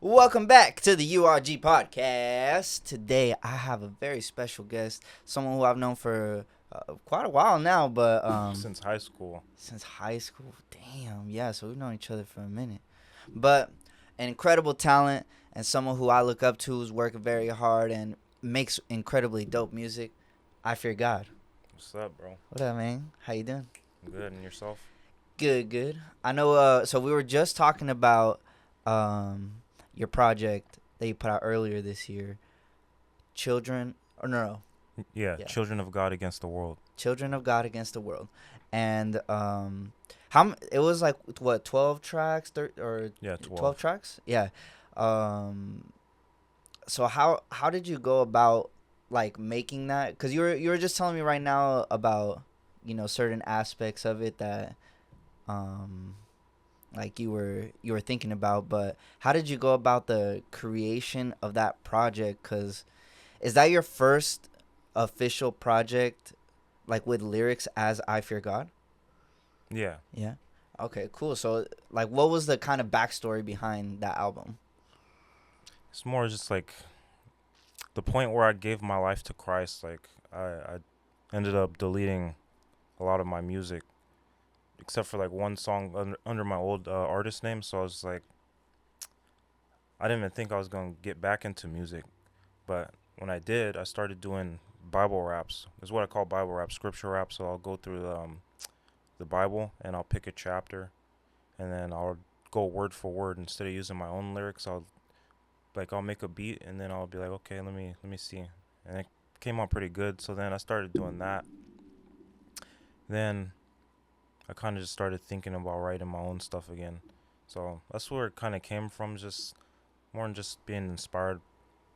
Welcome back to the URG Podcast. Today I have a very special guest, someone who I've known for quite a while now, but Since high school. since high school. Damn, yeah, so we've known each other for a minute. But an incredible talent and someone who I look up to who's working very hard and makes incredibly dope music. iFearGod. What's up, bro? What up, man? How you doing? Good, and yourself? Good. I know, so we were just talking about your project that you put out earlier this year. Yeah, Yeah. Children of God Against the World. Children of God Against the World. And it was like, what, 12 tracks? Or Yeah, 12 tracks? Yeah. So how did you go about, like, making that? Because you were just telling me right now about, certain aspects of it that like you were thinking about, but how did you go about the creation of that project? Because is that your first official project, like, with lyrics as iFearGod? Yeah. Yeah. Okay, cool. So, like, what was the kind of backstory behind that album? It's more just like the point where I gave my life to Christ. Like, I ended up deleting a lot of my music, except for like one song under my old artist name. So I was like, I didn't even think I was going to get back into music. But when I did, I started doing Bible raps. That's what I call Bible rap, scripture rap. So I'll go through the Bible and I'll pick a chapter, and then I'll go word for word instead of using my own lyrics. I'll make a beat, and then I'll be like, okay, let me see, and it came out pretty good. So then I started doing that. Then I kind of just started thinking about writing my own stuff again. So that's where it kind of came from, just more than just being inspired.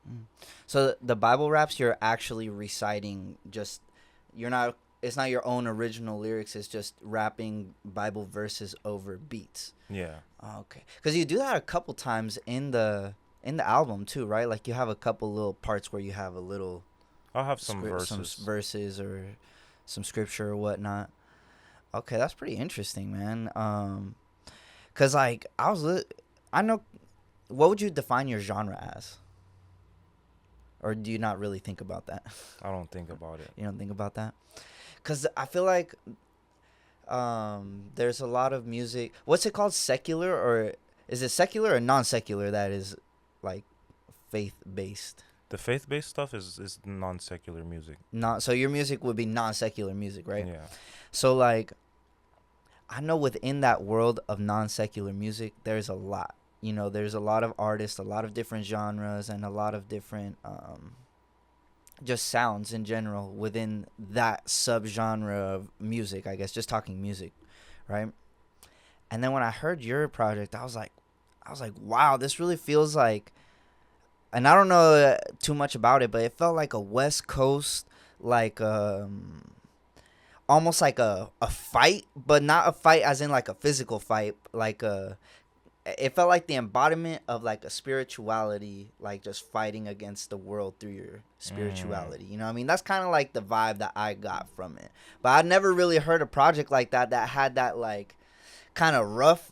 Mm. So the Bible raps, you're actually reciting, it's not your own original lyrics, it's just rapping Bible verses over beats. Yeah. Okay. Because you do that a couple times in the album too, right? Like, you have a couple little parts where you have a little I'll have some some verses. verses or some scripture or whatnot. Okay, that's pretty interesting, man. Cause, like, I know, what would you define your genre as? Or do you not really think about that? I don't think about it. You don't think about that? Cause I feel like there's a lot of music. What's it called? Secular, or is it secular or non-secular that is, like, faith-based? The faith-based stuff is non-secular music. So your music would be non-secular music, right? Yeah. So, like, I know within that world of non-secular music, there's a lot. There's a lot of artists, a lot of different genres, and a lot of different just sounds in general within that subgenre of music, I guess, just talking music, right? And then when I heard your project, I was like, wow, this really feels like, and I don't know too much about it, but it felt like a West Coast, like, almost like a fight, but not a fight as in like a physical fight, like it felt like the embodiment of, like, a spirituality, like, just fighting against the world through your spirituality. You know what I mean? That's kind of like the vibe that I got from it. But I never really heard a project like that had that, like, kind of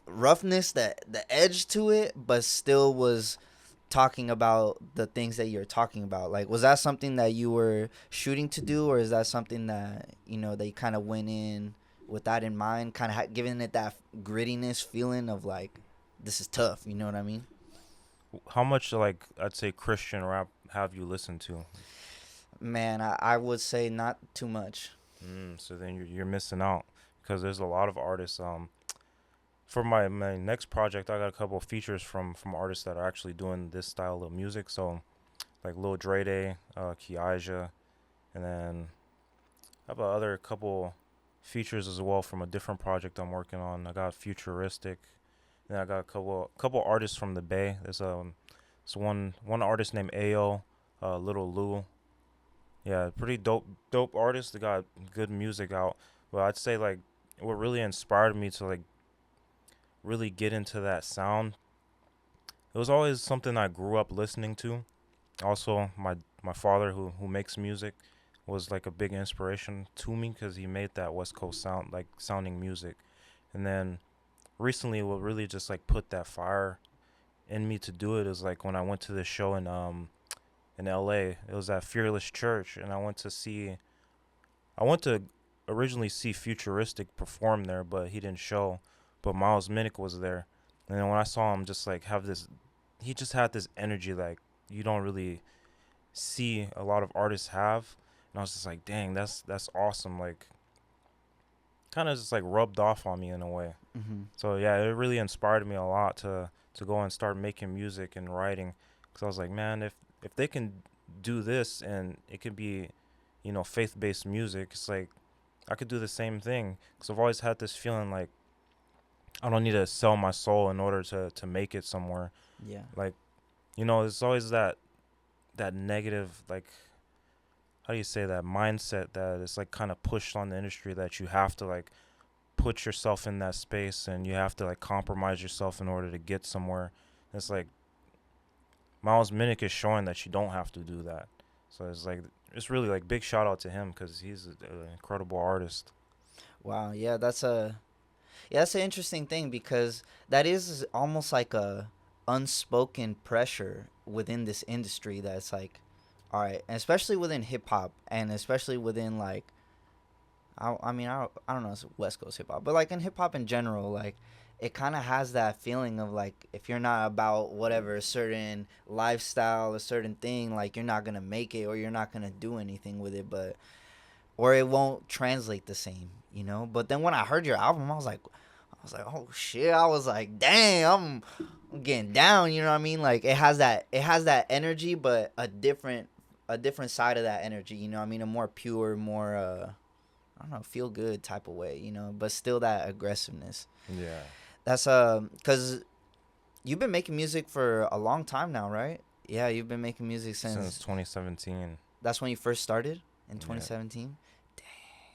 roughness, that the edge to it, but still was talking about the things that you're talking about. Like, was that something that you were shooting to do, or is that something that that you kind of went in with that in mind, kind of giving it that grittiness feeling of, like, this is tough, you know what I mean? How much, like, I'd say Christian rap have you listened to? Man, I would say not too much. So then you're missing out, because there's a lot of artists. For my next project, I got a couple of features from artists that are actually doing this style of music. So, like Lil Dre Day, Kiaja, and then I have other couple features as well from a different project I'm working on. I got Futuristic. Then I got a couple artists from the Bay. There's one artist named Ayo, Little Lou. Yeah, pretty dope artists. They got good music out. But I'd say, like, what really inspired me to, like, really get into that sound, it was always something I grew up listening to. Also, my father, who makes music, was like a big inspiration to me, because he made that West Coast sounding music. And then recently, what really just, like, put that fire in me to do it is like when I went to this show in LA. It was at Fearless Church, and I went to originally see Futuristic perform there, but he didn't show. But Miles Minnick was there, and then when I saw him, just like have this, he just had this energy like you don't really see a lot of artists have, and I was just like, dang, that's awesome. Like, kind of just like rubbed off on me in a way. Mm-hmm. So yeah, it really inspired me a lot to go and start making music and writing, because I was like, man, if they can do this and it could be, faith-based music, it's like I could do the same thing. Because I've always had this feeling like I don't need to sell my soul in order to make it somewhere. Yeah. Like, it's always that negative, like, how do you say, that mindset that is like kind of pushed on the industry, that you have to like put yourself in that space and you have to like compromise yourself in order to get somewhere. It's like Miles Minnick is showing that you don't have to do that. So it's like, it's really like big shout out to him, because he's an incredible artist. Wow. That's an interesting thing, because that is almost like a unspoken pressure within this industry that's like, all right, and especially within hip hop, and especially within like, I don't know, it's West Coast hip hop, but like in hip hop in general, like it kind of has that feeling of like, if you're not about whatever a certain lifestyle, a certain thing, like you're not gonna make it, or you're not gonna do anything with it, or it won't translate the same, But then when I heard your album, I was like, oh shit! I was like, dang, I'm getting down. You know what I mean? Like it has that energy, but a different side of that energy. You know what I mean? A more pure, more I don't know, feel good type of way. But still that aggressiveness. Yeah. That's because you've been making music for a long time now, right? Yeah, you've been making music since 2017. That's when you first started in Yeah. 2017. Dang,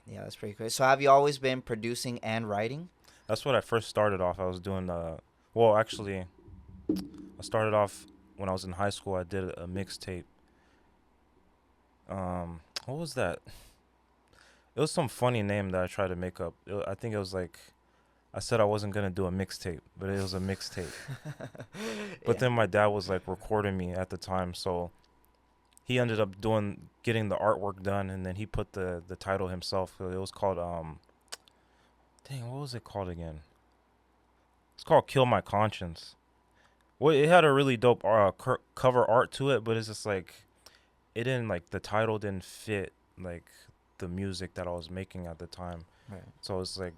yeah, that's pretty crazy. So have you always been producing and writing? That's what I first started off. I was doing well, actually, I started off when I was in high school. I did a mixtape. What was that? It was some funny name that I tried to make up. I think it was like, I said I wasn't gonna do a mixtape, but it was a mixtape. But then my dad was like recording me at the time, so he ended up getting the artwork done, and then he put the title himself. So it was called dang, what was it called again? It's called Kill My Conscience. Well, it had a really dope cover art to it, but it's just like, it didn't, like, the title didn't fit like the music that I was making at the time. Right. So it's like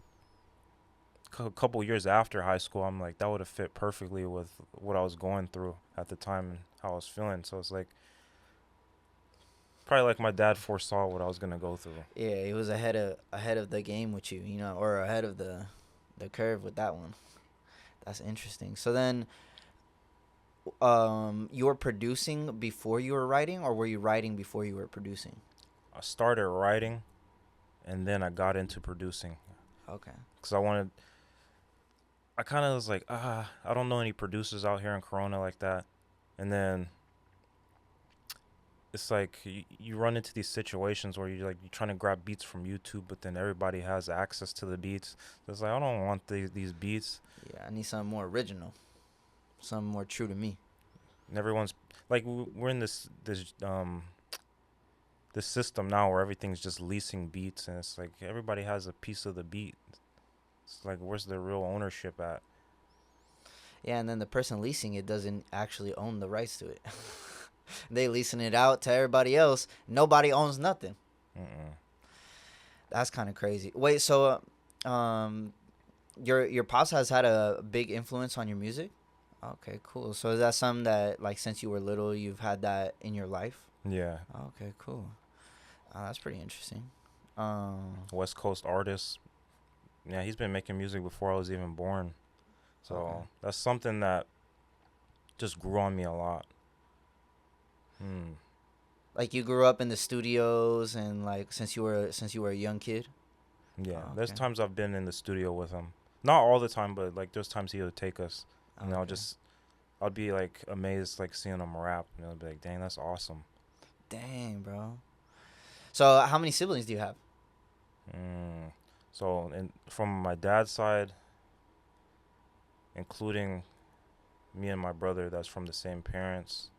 a couple years after high school, I'm like, that would have fit perfectly with what I was going through at the time and how I was feeling. So it's like, probably like my dad foresaw what I was gonna go through. Yeah, he was ahead of the game with you, or ahead of the curve with that one. That's interesting. So then, you were producing before you were writing, or were you writing before you were producing? I started writing, and then I got into producing. Okay. Because I kind of was like, I don't know any producers out here in Corona like that. And then it's like you run into these situations where you're trying to grab beats from YouTube, but then everybody has access to the beats. So it's like, I don't want these beats. Yeah, I need something more original, something more true to me. And everyone's like, we're in this system now where everything's just leasing beats, and it's like everybody has a piece of the beat. It's like, where's the real ownership at? Yeah, and then the person leasing it doesn't actually own the rights to it. They leasing it out to everybody else. Nobody owns nothing. That's kind of crazy. Wait, so your pops has had a big influence on your music? Okay, cool. So is that something that, like, since you were little, you've had that in your life? Yeah. Okay, cool. That's pretty interesting. West Coast artist. Yeah, he's been making music before I was even born. So Okay. That's something that just grew on me a lot. Like, you grew up in the studios, and like since you were a young kid? Yeah, Oh, there's okay. times I've been in the studio with him. Not all the time, but like there's times he would take us, and Okay. I'd be like amazed, like seeing him rap, and I'd be like, dang, that's awesome. Dang, bro. So how many siblings do you have? So from my dad's side, including me and my brother that's from the same parents.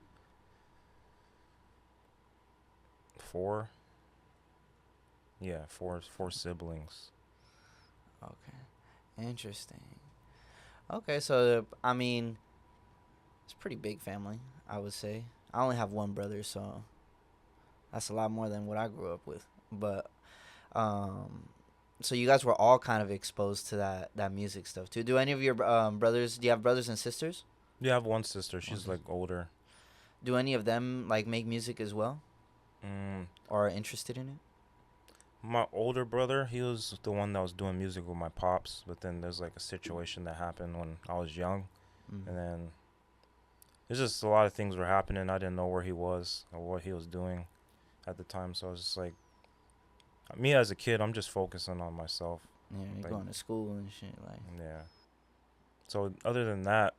Four. Yeah, four siblings. Okay. Interesting. Okay, so I mean, it's a pretty big family, I would say. I only have one brother, so that's a lot more than what I grew up with. But um so you guys were all kind of exposed to that music stuff too. Do any of your brothers, do you have brothers and sisters? Yeah, I have one sister. One She's sister. like older. Do any of them like make music as well Mm, or are interested in it? my older brother, he was the one that was doing music with my pops, but then there's like a situation that happened when I was young, Mm. and then there's just a lot of things were happening. I didn't know where he was or what he was doing at the time, so I was just like, me as a kid, I'm just focusing on myself. Yeah, you're Like, going to school and shit like. yeah. So other than that,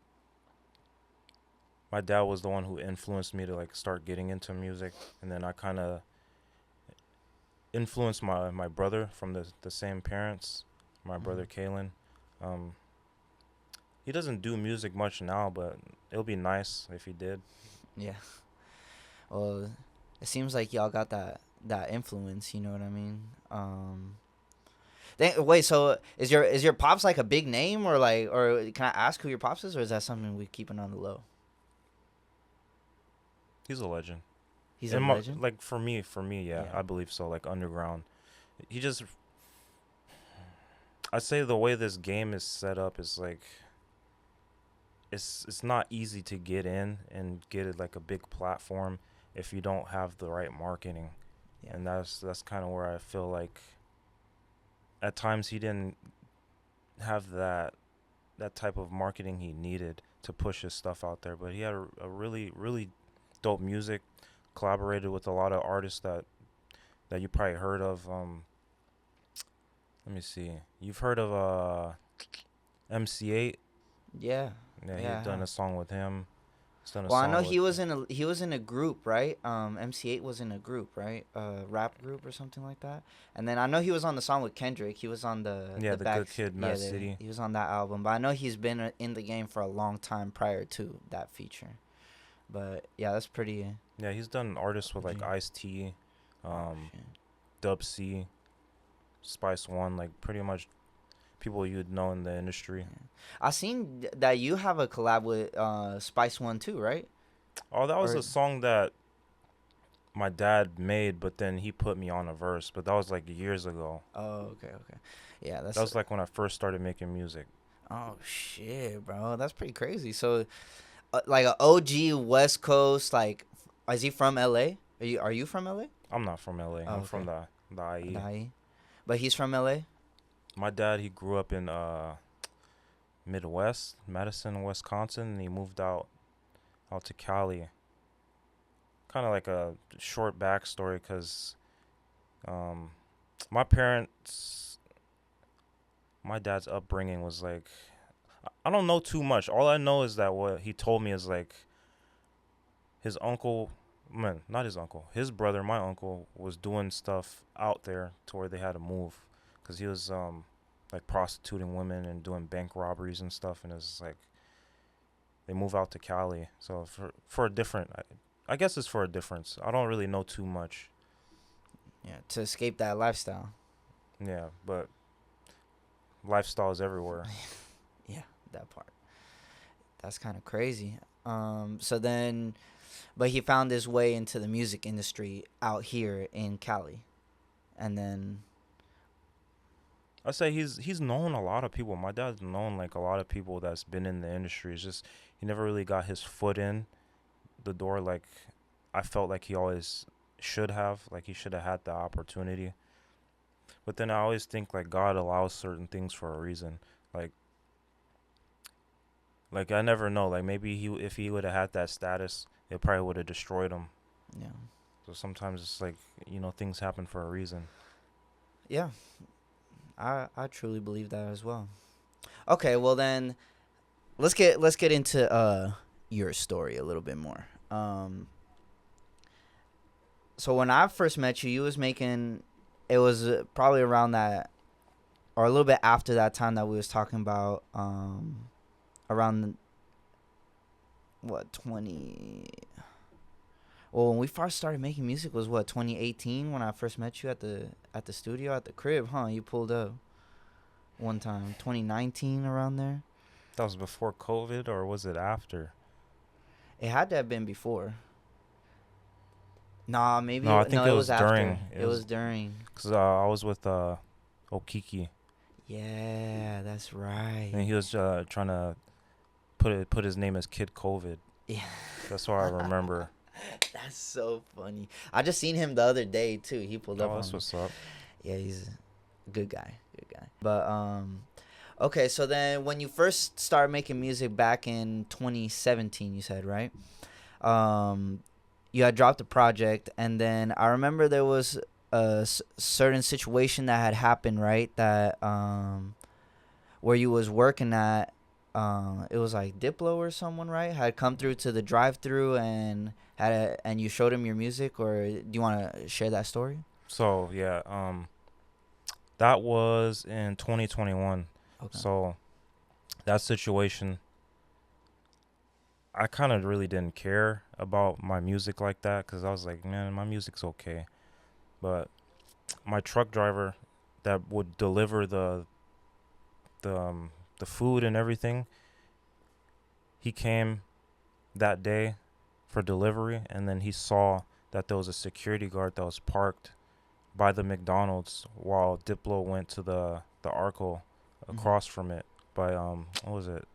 my dad was the one who influenced me to like start getting into music, and then I kind of influenced my brother from the same parents, my brother Kalen. Um, he doesn't do music much now, but it'll be nice if he did. Yeah. Well, it seems like y'all got that influence. You know what I mean? Wait. So is your pops like a big name or like, or can I ask who your pops is, or is that something we keeping on the low? He's a legend. He's a And legend. like for me, yeah, Yeah. I believe so. Like underground, he just. I say the way this game is set up is like. It's not easy to get in and get it like a big platform if you don't have the right marketing, Yeah. and that's kind of where I feel like. At times he didn't have that type of marketing he needed to push his stuff out there, but he had a really really dope music, collaborated with a lot of artists that you probably heard of. Let me see. You've heard of MC8? Yeah. Yeah, Yeah. he's done a song with him. He's done a Well, I know song he with was in a group, right? MC8 was in a group, right? Rap group or something like that. And then I know he was on the song with Kendrick. He was on the the back. Good Kid, Mad City. He was on that album. But I know he's been in the game for a long time prior to that feature. But yeah, that's pretty. Yeah, he's done artists with like Gee. Ice-T, Oh, shit. Dub C, Spice One, like pretty much people you'd know in the industry. I seen that you have a collab with Spice One too, right? Oh, that was Or a song that my dad made, but then he put me on a verse. But that was like years ago. oh, okay. Yeah, That was like when I first started making music. oh shit, bro. That's pretty crazy. So like a OG West Coast, like, is he from LA? Are you from LA? I'm not from LA. Oh, I'm from okay. the IE. Dai. But he's from LA? My dad, he grew up in Midwest, Madison, Wisconsin, and he moved out to Cali. Kind of like a short backstory, because my parents, my dad's upbringing was like, I don't know too much. All I know is that what he told me is like his uncle, man, not his uncle, his brother, my uncle, was doing stuff out there to where they had to move, because he was like prostituting women and doing bank robberies and stuff, and it's like they move out to Cali. So for a different, I guess it's for a difference. I don't really know too much. Yeah, to escape that lifestyle. Yeah, but lifestyle is everywhere. Yeah, that part. That's kind of crazy. So then, but he found his way into the music industry out here in Cali, and then. I say he's known a lot of people. My dad's known like a lot of people that's been in the industry. It's just he never really got his foot in the door like I felt like he always should have. Like he should have had the opportunity. But then I always think like God allows certain things for a reason. Like I never know. Like maybe if he would have had that status, it probably would have destroyed him. Yeah. So sometimes it's like, things happen for a reason. Yeah. I truly believe that as well. Okay, well then, let's get into your story a little bit more. So when I first met you, you was making, it was probably around that, or a little bit after that time that we was talking about, around what 20. Well, when we first started making music was what 2018 when I first met you at the studio at the crib, huh? You pulled up one time, 2019 around there. That was before COVID, or was it after? It had to have been before. Nah, maybe No, I think no, it it was was after. during. It was during. Because I was with Okiki, Yeah, that's right. and he was trying to put his name as Kid COVID. Yeah. That's what I remember. That's so funny. I just seen him the other day too. He pulled up Oh, on that's me. what's up. Yeah, he's a good guy. Good guy. But okay, so then when you first started making music back in 2017, you said, right? You had dropped a project, and then I remember there was a certain situation that had happened, right? That where you was working at, it was like Diplo or someone, right? Had come through to the drive-through and and you showed him your music, or do you want to share that story? So yeah, that was in 2021. Okay. So that situation, I kind of really didn't care about my music like that because I was like, man, my music's okay. But my truck driver that would deliver the food and everything, he came that day for delivery, and then he saw that there was a security guard that was parked by the McDonald's while Diplo went to the Arco across from it by what was it,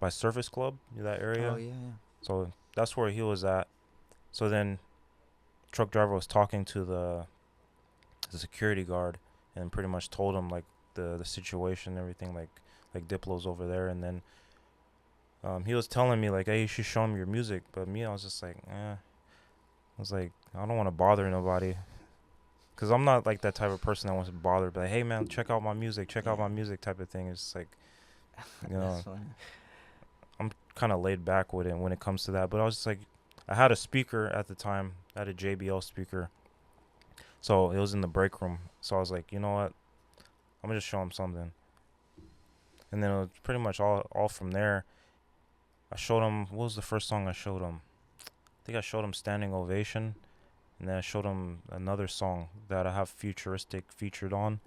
by Surface Club, that area. Oh yeah, yeah. So that's where he was at. So then truck driver was talking to the security guard and pretty much told him like the situation and everything, like Diplo's over there. And then he was telling me like, hey, you should show him your music. But me, I was just like, I was like, I don't want to bother nobody. Because I'm not like that type of person that wants to bother. But like, hey, man, check out my music. Check out my music type of thing. It's just like, you know, I'm kind of laid back with it when it comes to that. But I was just like, I had a speaker at the time. I had a JBL speaker. So it was in the break room. So I was like, you know what? I'm going to just show him something. And then it was pretty much all from there. I showed him, what was the first song I showed him? I think I showed him Standing Ovation. And then I showed him another song that I have Futuristic featured on.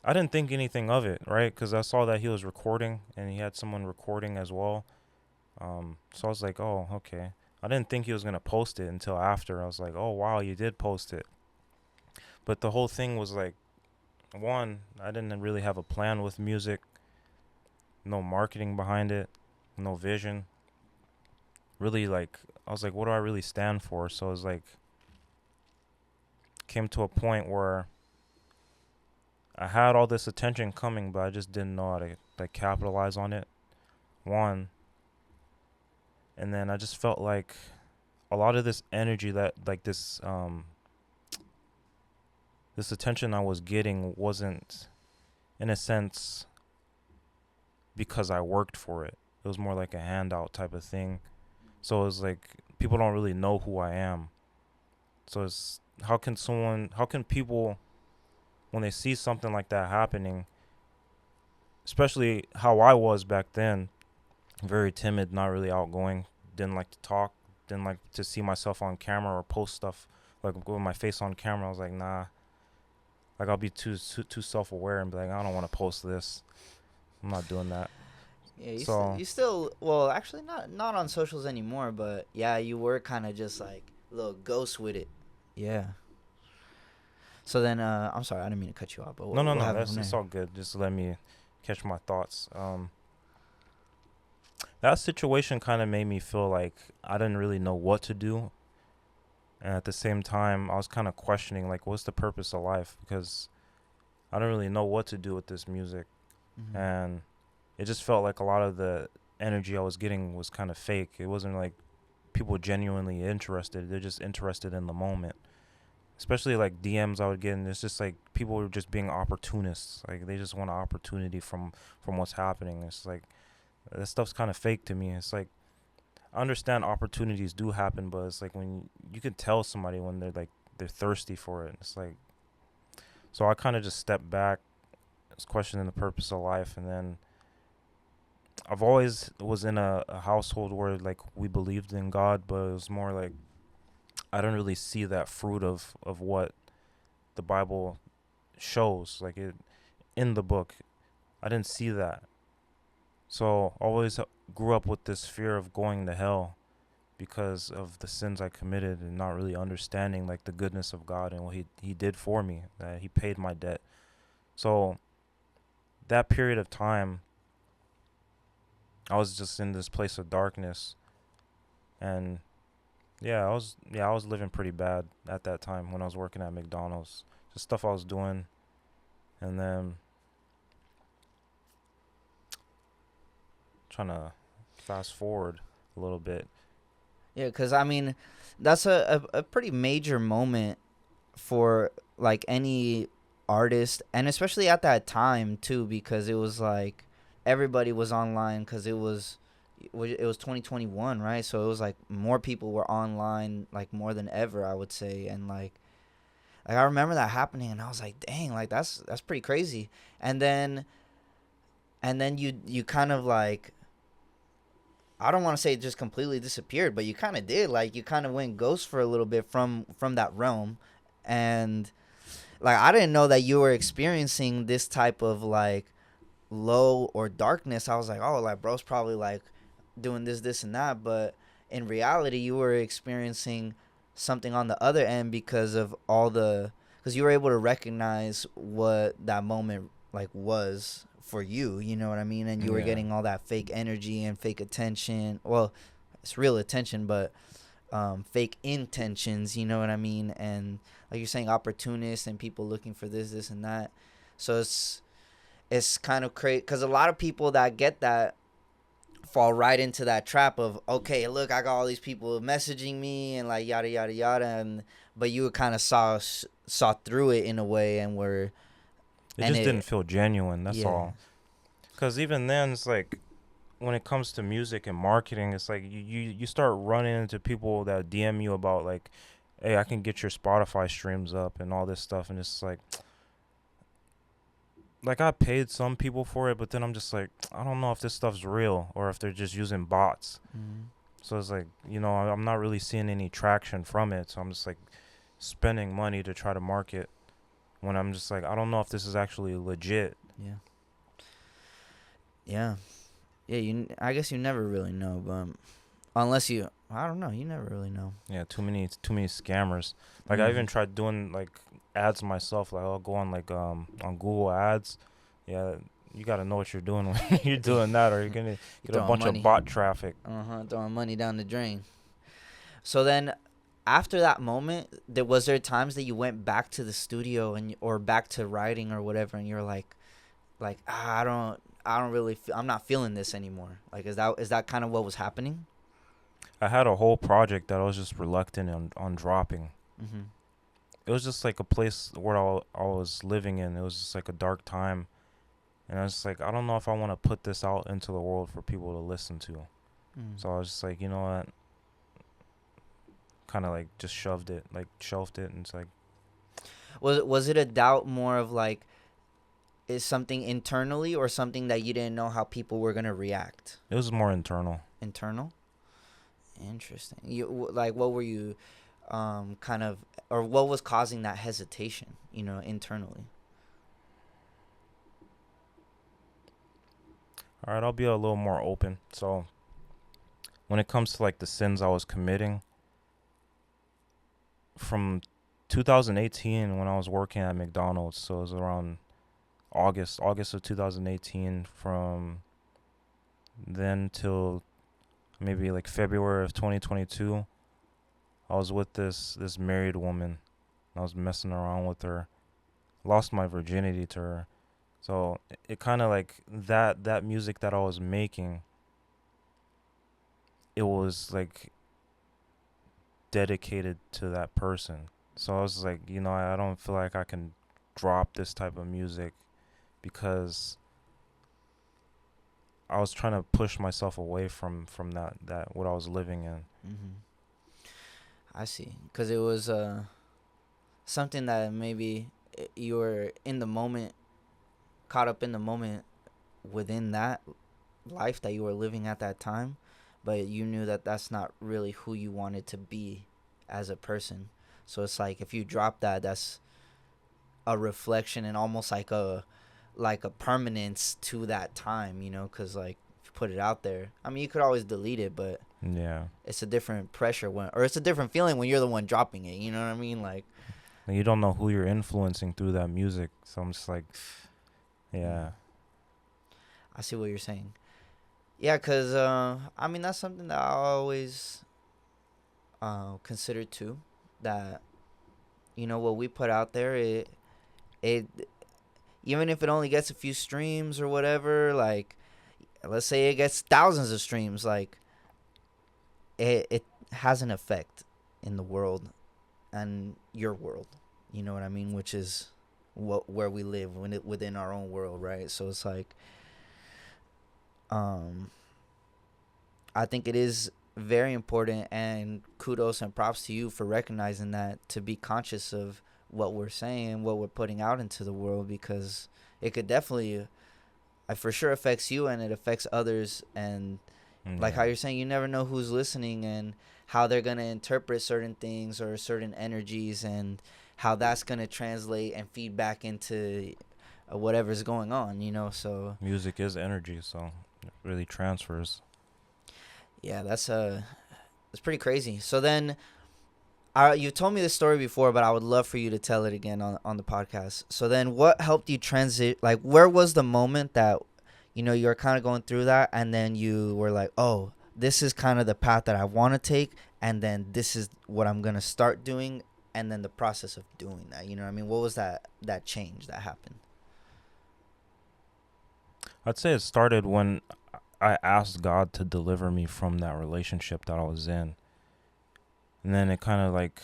I didn't think anything of it, right? Because I saw that he was recording and he had someone recording as well. So I was like, oh, okay. I didn't think he was going to post it until after. I was like, oh, wow, you did post it. But the whole thing was like, one, I didn't really have a plan with music. No marketing behind it. No vision. Really, like, I was like, what do I really stand for? So it was like, came to a point where I had all this attention coming, but I just didn't know how to like capitalize on it. One. And then I just felt like a lot of this energy that like this attention I was getting wasn't, in a sense, because I worked for it. It was more like a handout type of thing. So it was like people don't really know who I am. So it's how can people, when they see something like that happening, especially how I was back then, very timid, not really outgoing, didn't like to talk, didn't like to see myself on camera or post stuff like with my face on camera. I was like, nah, like I'll be too self-aware and be like, I don't want to post this. I'm not doing that. Yeah, you still well, actually not on socials anymore, but yeah, you were kind of just like a little ghost with it. Yeah. So then, I'm sorry, I didn't mean to cut you off, but No, that's it's all good. Just let me catch my thoughts. That situation kind of made me feel like I didn't really know what to do. And at the same time, I was kind of questioning, like, what's the purpose of life? Because I don't really know what to do with this music. Mm-hmm. And it just felt like a lot of the energy I was getting was kind of fake. It wasn't like people genuinely interested. They're just interested in the moment. Especially like DMs I would get, and it's just like people were just being opportunists. Like they just want an opportunity from what's happening. It's like that stuff's kind of fake to me. It's like I understand opportunities do happen, but it's like when you can tell somebody when they're thirsty for it. It's like, so I kind of just stepped back, was questioning the purpose of life, and then I've always was in a household where like we believed in God, but it was more like I don't really see that fruit of what the Bible shows, like it in the book. I didn't see that. So always grew up with this fear of going to hell because of the sins I committed and not really understanding like the goodness of God and what he did for me, that he paid my debt. So that period of time I was just in this place of darkness, and I was living pretty bad at that time when I was working at McDonald's. Just stuff I was doing, and then trying to fast forward a little bit. Yeah, because I mean, that's a pretty major moment for like any artist, and especially at that time too, because it was like everybody was online because it was 2021, right? So it was like more people were online, like more than ever, I would say, and like I remember that happening, and I was like, dang, like that's pretty crazy. And then you kind of like, I don't want to say it just completely disappeared, but you kind of did. Like you kind of went ghost for a little bit from that realm, and like I didn't know that you were experiencing this type of like low or darkness. I was like, oh, like bro's probably like doing this and that, but in reality, you were experiencing something on the other end because you were able to recognize what that moment like was for you. You know what I mean? And you were Yeah. getting all that fake energy and fake attention. Well, it's real attention, but fake intentions. You know what I mean? And like you're saying, opportunists and people looking for this and that. So it's kind of crazy because a lot of people that get that fall right into that trap of, okay, look, I got all these people messaging me and like yada yada yada, and but you kind of saw through it in a way and were It and just didn't it feel genuine. That's yeah. all. Because even then, it's like when it comes to music and marketing, it's like you start running into people that DM you about like, hey, I can get your Spotify streams up and all this stuff, and it's like I paid some people for it, but then I'm just like, I don't know if this stuff's real or if they're just using bots. Mm. So it's like, I'm not really seeing any traction from it. So I'm just like spending money to try to market when I'm just like, I don't know if this is actually legit. Yeah, yeah, yeah. I guess you never really know, but unless I don't know, you never really know. Yeah, too many scammers. Like I Mm-hmm. even tried doing like ads myself. Like I'll go on like on Google Ads. Yeah, you got to know what you're doing when you're doing that, or you're gonna You get a throwing bunch of money, bot traffic. throwing money down the drain. So then, after that moment, was there times that you went back to the studio or back to writing or whatever, and you're like I don't really I'm not feeling this anymore. Like is that kind of what was happening? I had a whole project that I was just reluctant on dropping. Mm-hmm. It was just like a place where I was living in. It was just like a dark time, and I was just like, I don't know if I want to put this out into the world for people to listen to. Mm. So I was just like, you know what? Kind of like just shelved it, and it's like Was it a doubt more of like, is something internally or something that you didn't know how people were gonna react? it was more internal. Internal. Interesting. Like what were you, kind of, or what was causing that hesitation? Internally. All right, I'll be a little more open. So when it comes to like the sins I was committing from 2018 when I was working at McDonald's, so it was around August of 2018, from then till maybe like February of 2022, I was with this married woman. I was messing around with her. Lost my virginity to her. So it kind of like that music that I was making, it was like dedicated to that person. So I was like, I don't feel like I can drop this type of music because I was trying to push myself away from that what I was living in. Mm-hmm. I see. Because it was something that maybe you were in the moment, caught up in the moment within that, life that you were living at that time, but you knew that that's not really who you wanted to be as a person. So it's like if you drop that, that's a reflection and almost like a permanence to that time, you know, because like if you put it out there, I mean, you could always delete it, but Yeah. it's a different pressure when, or it's a different feeling when you're the one dropping it. You know what I mean? Like, And you don't know who you're influencing through that music. So I'm just like, yeah. I see what you're saying. Yeah, because, I mean, that's something that I always consider too. That, you know, what we put out there, it even if it only gets a few streams or whatever, like, let's say it gets thousands of streams, like, it has an effect in the world and your world. You know what I mean? Which is where we live within our own world, right? So it's like, um, I think it is very important, and kudos and props to you for recognizing that, to be conscious of what we're saying, what we're putting out into the world, because it could definitely, it for sure affects you and it affects others. And like how you're saying, you never know who's listening and how they're going to interpret certain things or certain energies, and how that's going to translate and feed back into whatever's going on, you know? So Music is energy, so it really transfers. yeah, that's pretty crazy. So then, you told me this story before, but I would love for you to tell it again on the podcast. So then, what helped you transit? Like, where was the moment that, you know, you were kind of going through that, and then you were like, oh, this is kind of the path that I want to take, and then this is what I'm gonna start doing, and then the process of doing that. You know what I mean? What was that change that happened? I'd say it started when I asked God to deliver me from that relationship that I was in. And then it kind of like,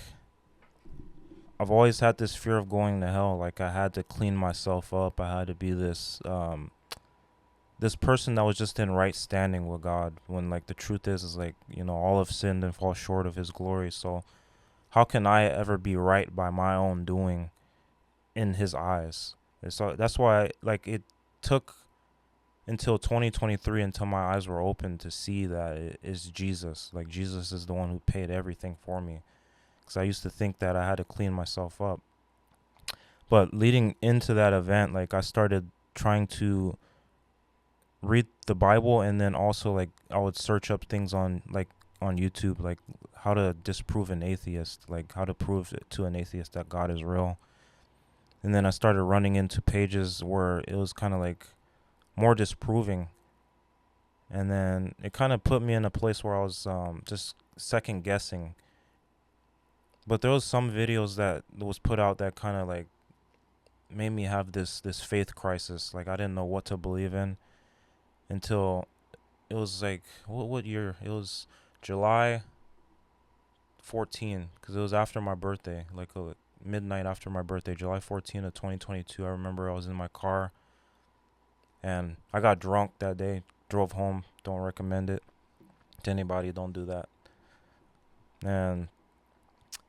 I've always had this fear of going to hell. Like, I had to clean myself up. I had to be this person that was just in right standing with God, when like the truth is like, you know, all have sinned and fall short of his glory. So how can I ever be right by my own doing in his eyes? And so that's why like it took until 2023 until my eyes were open to see that it is Jesus. Like, Jesus is the one who paid everything for me. Because I used to think that I had to clean myself up. But leading into that event, like, I started trying to read the Bible, and then also like I would search up things on YouTube, like how to disprove an atheist, like how to prove to an atheist that God is real. And then I started running into pages where it was kind of like more disproving. And then it kind of put me in a place where I was just second guessing. But there was some videos that was put out that kind of like made me have this faith crisis. Like, I didn't know what to believe in until it was like, what year? It was July 14, because it was after my birthday, like midnight after my birthday, July 14 of 2022. I remember I was in my car and I got drunk that day, drove home. Don't recommend it to anybody. Don't do that. And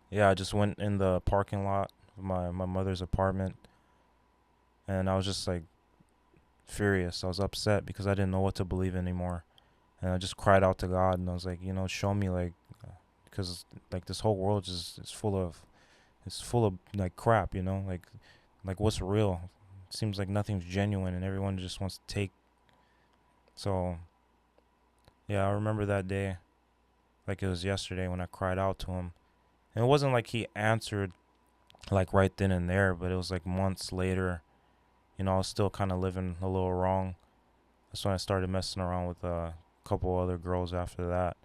yeah, I just went in the parking lot of my mother's apartment, and I was just like furious. I was upset because I didn't know what to believe anymore. And I just cried out to God, and I was like, you know, show me, like, because like this whole world is full of like crap, you know, like what's real? It seems like nothing's genuine, and everyone just wants to take. So yeah, I remember that day like it was yesterday when I cried out to him. And it wasn't like he answered like right then and there, but it was like months later. You know, I was still kind of living a little wrong. That's when I started messing around with a couple other girls after that,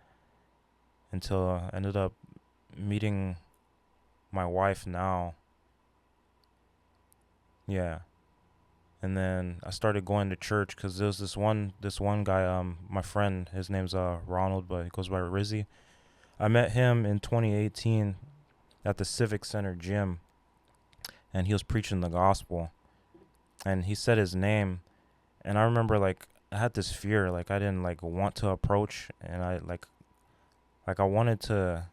until I ended up meeting my wife now. Yeah. And then I started going to church because there was this one guy, my friend, his name's Ronald, but he goes by Rizzy. I met him in 2018 at the Civic Center gym, and he was preaching the gospel. And he said his name, and I remember like I had this fear, like I didn't like want to approach, and I like I wanted to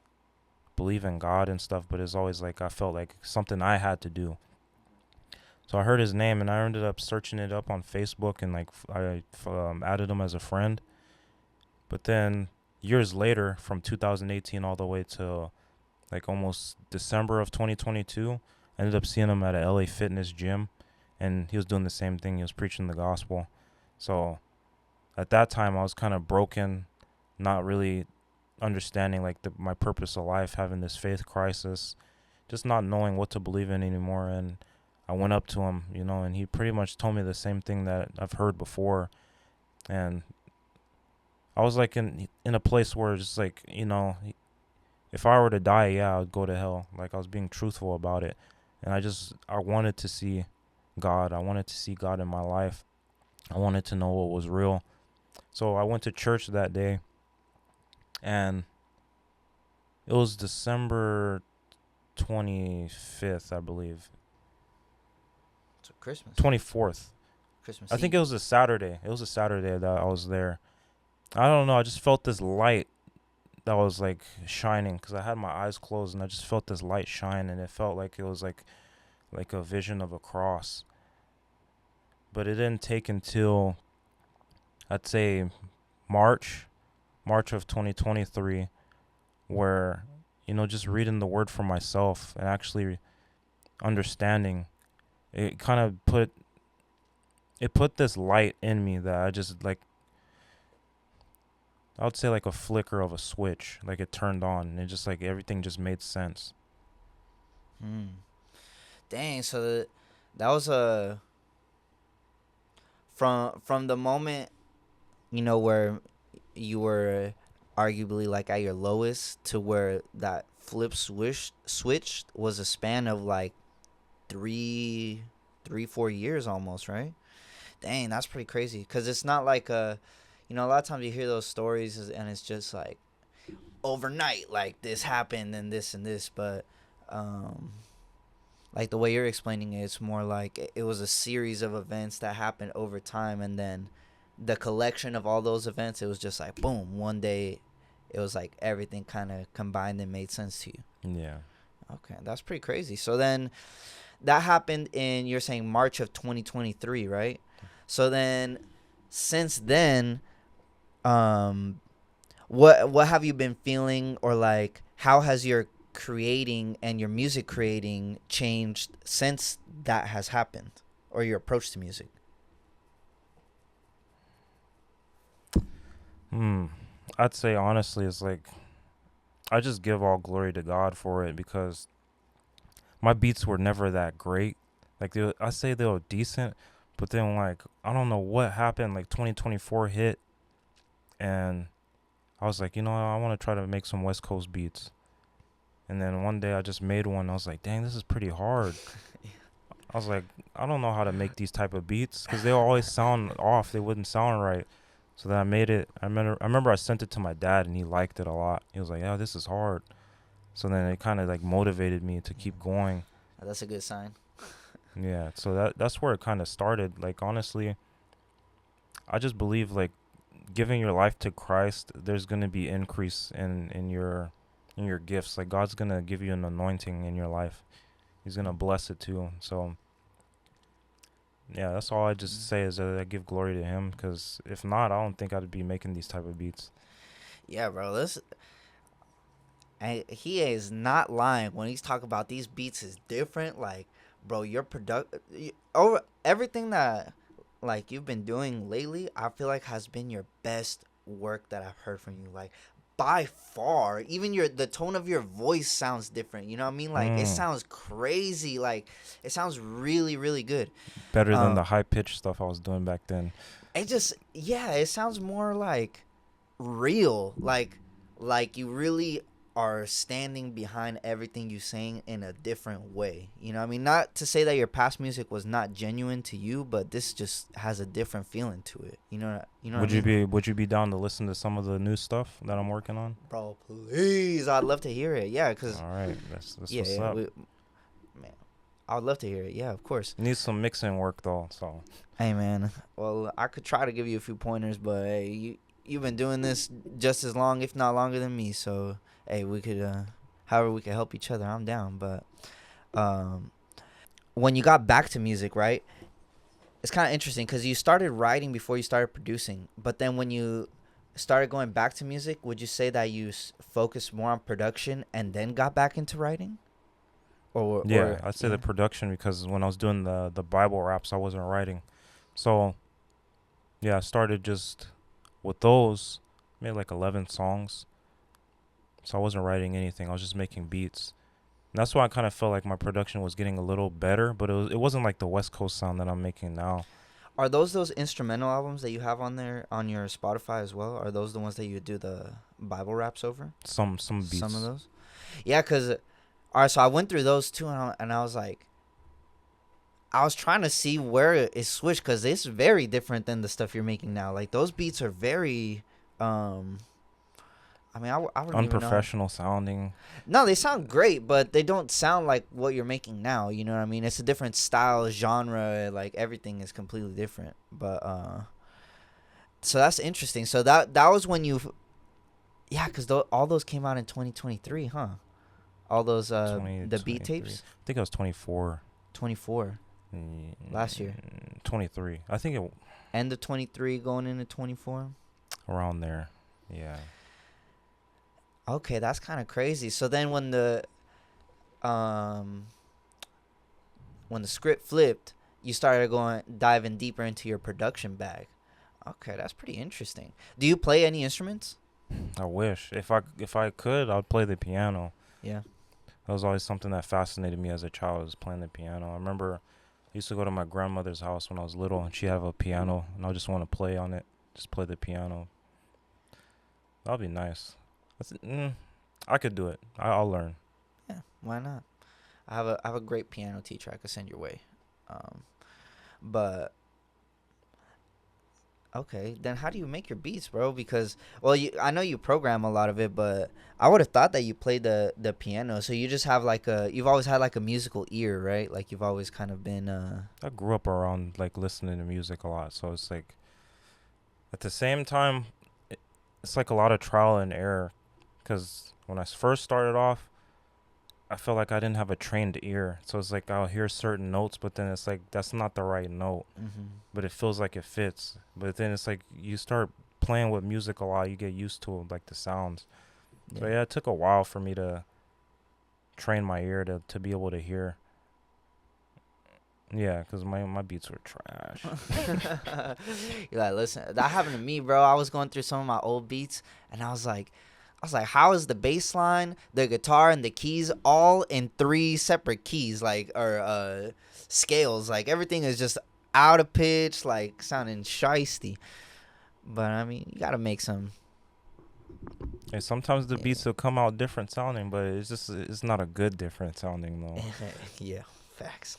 believe in God and stuff, but it's always like I felt like something I had to do. So I heard his name, and I ended up searching it up on Facebook, and like I added him as a friend. But then years later, from 2018 all the way to like almost December of 2022, I ended up seeing him at a LA Fitness gym, and he was doing the same thing. He was preaching the gospel. So at that time, I was kind of broken, not really understanding like my purpose of life, having this faith crisis, just not knowing what to believe in anymore. And I went up to him, and he pretty much told me the same thing that I've heard before. And I was like in a place where it's like, if I were to die, yeah, I would go to hell. Like, I was being truthful about it. And I wanted to see God. I wanted to see God in my life. I wanted to know what was real. So I went to church that day, and it was December 25th, I believe. So Christmas. 24th. Christmas I think Eve. it was a Saturday. It was a Saturday that I was there. I don't know. I just felt this light that was like shining, because I had my eyes closed, and I just felt this light shine, and it felt like it was like a vision of a cross. But it didn't take until, I'd say, March of 2023, where, just reading the word for myself and actually understanding, it kind of put this light in me that I just like, I would say like a flicker of a switch, like it turned on, and it just like everything just made sense. Dang, so that was a from the moment, where you were arguably like at your lowest to where that switched was a span of like 4 years almost, right? Dang, that's pretty crazy. Because it's not like a lot of times you hear those stories and it's just like overnight, like this happened and this, but like the way you're explaining it, it's more like it was a series of events that happened over time, and then the collection of all those events, it was just like boom, one day it was like everything kind of combined and made sense to you. Yeah. Okay, that's pretty crazy. So then that happened in, you're saying, March of 2023, right? So then since then, what have you been feeling, or like how has your creating and your music creating changed since that has happened, or your approach to music? I'd say honestly, it's like I just give all glory to God for it, because my beats were never that great. Like I say they were decent, but then like I don't know what happened. Like 2024 hit, and I was like, I want to try to make some West Coast beats. And then one day I just made one. I was like, dang, this is pretty hard. I was like, I don't know how to make these type of beats, because they always sound off. They wouldn't sound right. So then I made it. I remember I sent it to my dad, and he liked it a lot. He was like, yeah, this is hard. So then it kind of like motivated me to keep going. That's a good sign. Yeah, so that's where it kind of started. Like, honestly, I just believe like giving your life to Christ, there's going to be increase in your gifts. Like, God's going to give you an anointing in your life. He's going to bless it too. So yeah, that's all I just say is that I give glory to him, because if not, I don't think I'd be making these type of beats. Yeah, bro, he is not lying when he's talking about these beats is different. Like, bro, your over everything that like you've been doing lately, I feel like has been your best work that I've heard from you. Like, by far. Even the tone of your voice sounds different. You know what I mean? Like, it sounds crazy. Like, it sounds really, really good. Better than the high pitched stuff I was doing back then. It sounds more like real. Like you really are standing behind everything you're saying in a different way. You know what I mean? Not to say that your past music was not genuine to you, but this just has a different feeling to it. You know Would you be down to listen to some of the new stuff that I'm working on? Bro, please. I'd love to hear it. Yeah, cuz all right, that's what's up. Man, I would love to hear it. Yeah, of course. Needs some mixing work though, so. Hey man, well, I could try to give you a few pointers, but hey, you've been doing this just as long, if not longer than me, so hey, we could however we could help each other, I'm down. But when you got back to music, right? It's kind of interesting because you started writing before you started producing, but then when you started going back to music, would you say that you focused more on production and then got back into writing? Yeah, I'd say yeah. the production, because when I was doing the Bible raps, I wasn't writing. So yeah, I started just with those, made like 11 songs. So I wasn't writing anything. I was just making beats. And that's why I kind of felt like my production was getting a little better, but it wasn't like the West Coast sound that I'm making now. Are those instrumental albums that you have on there on your Spotify as well? Are those the ones that you do the Bible raps over? Some beats. Some of those? Yeah, because, all right, so I went through those too, and I was like, I was trying to see where it switched because it's very different than the stuff you're making now. Like, those beats are very, I mean, I wouldn't even know. Unprofessional sounding. No, they sound great, but they don't sound like what you're making now. You know what I mean? It's a different style, genre. Like, everything is completely different. But, so that's interesting. So that was when you, yeah, because all those came out in 2023, huh? All those, the beat tapes? I think I was 24. 24. Last year. 23. I think it. End of 23 going into 24? Around there. Yeah. Okay, that's kind of crazy. So then when the script flipped, you started diving deeper into your production bag. Okay, that's pretty interesting. Do you play any instruments? I wish. If I could, I'd play the piano. Yeah. That was always something that fascinated me as a child, was playing the piano. I remember I used to go to my grandmother's house when I was little, and she had a piano, and I just want to play on it, just play the piano. That'd be nice. I could do it. I'll learn. Yeah, why not? I have a great piano teacher I could send your way. But okay, then how do you make your beats, bro? Because I know you program a lot of it, but I would have thought that you played the piano. So you just have you've always had like a musical ear, right? Like you've always kind of been I grew up around like listening to music a lot, so it's like at the same time it's like a lot of trial and error, because when I first started off, I felt like I didn't have a trained ear. So it's like I'll hear certain notes, but then it's like that's not the right note. Mm-hmm. But it feels like it fits. But then it's like you start playing with music a lot, you get used to like the sounds. Yeah. So yeah, it took a while for me to train my ear to be able to hear. Yeah, because my beats were trash. You're like, listen, that happened to me, bro. I was going through some of my old beats, and I was like, how is the bass line, the guitar, and the keys all in 3 separate keys, or scales? Like, everything is just out of pitch, like, sounding shiesty. But, I mean, you got to make some. Hey, sometimes the beats will come out different sounding, but it's not a good different sounding, though. Yeah, facts.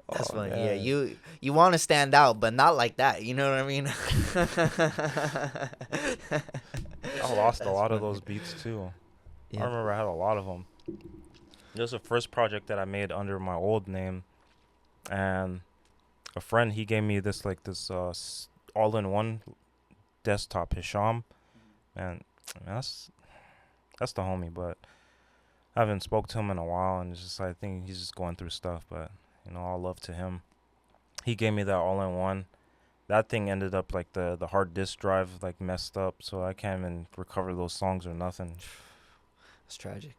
That's funny. Man. Yeah, you want to stand out, but not like that. You know what I mean? I lost a lot of those beats too. Yeah. I remember I had a lot of them. This was the first project that I made under my old name, and a friend, he gave me this all-in-one desktop, Hisham, and that's the homie. But I haven't spoke to him in a while, and it's just, I think he's just going through stuff, but all love to him. He gave me that all-in-one. That thing ended up like the hard disk drive like messed up, so I can't even recover those songs or nothing. That's tragic.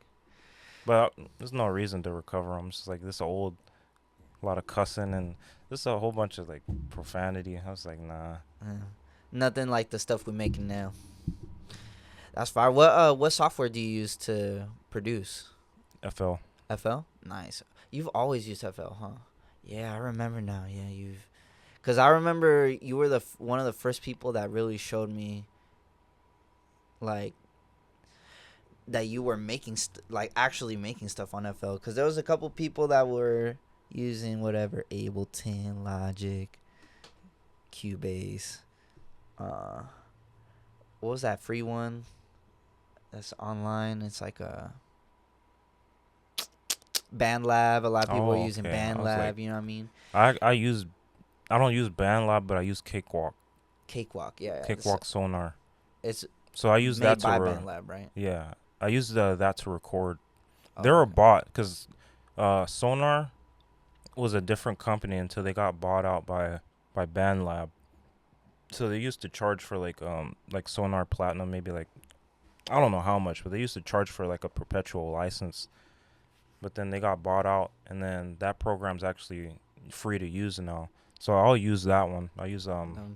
But there's no reason to recover them. It's just like this old, a lot of cussing, and this a whole bunch of like profanity. I was like, nah. Nothing like the stuff we're making now. That's fine. What software do you use to produce? FL. FL? Nice. You've always used FL, huh? Yeah, I remember now. Yeah, because I remember you were one of the first people that really showed me, like, that you were making actually making stuff on FL. Because there was a couple people that were using whatever, Ableton, Logic, Cubase. What was that free one? That's online. It's like a BandLab. A lot of people are using BandLab. Like, you know what I mean? I don't use BandLab, but I use Cakewalk. Cakewalk, yeah. Cakewalk Sonar. It's so I use that to BandLab, right? Yeah, I use that to record. They were bought because Sonar was a different company until they got bought out by BandLab. So they used to charge for like Sonar Platinum, maybe like I don't know how much, but they used to charge for like a perpetual license. But then they got bought out, and then that program's actually free to use now. So I'll use that one. I use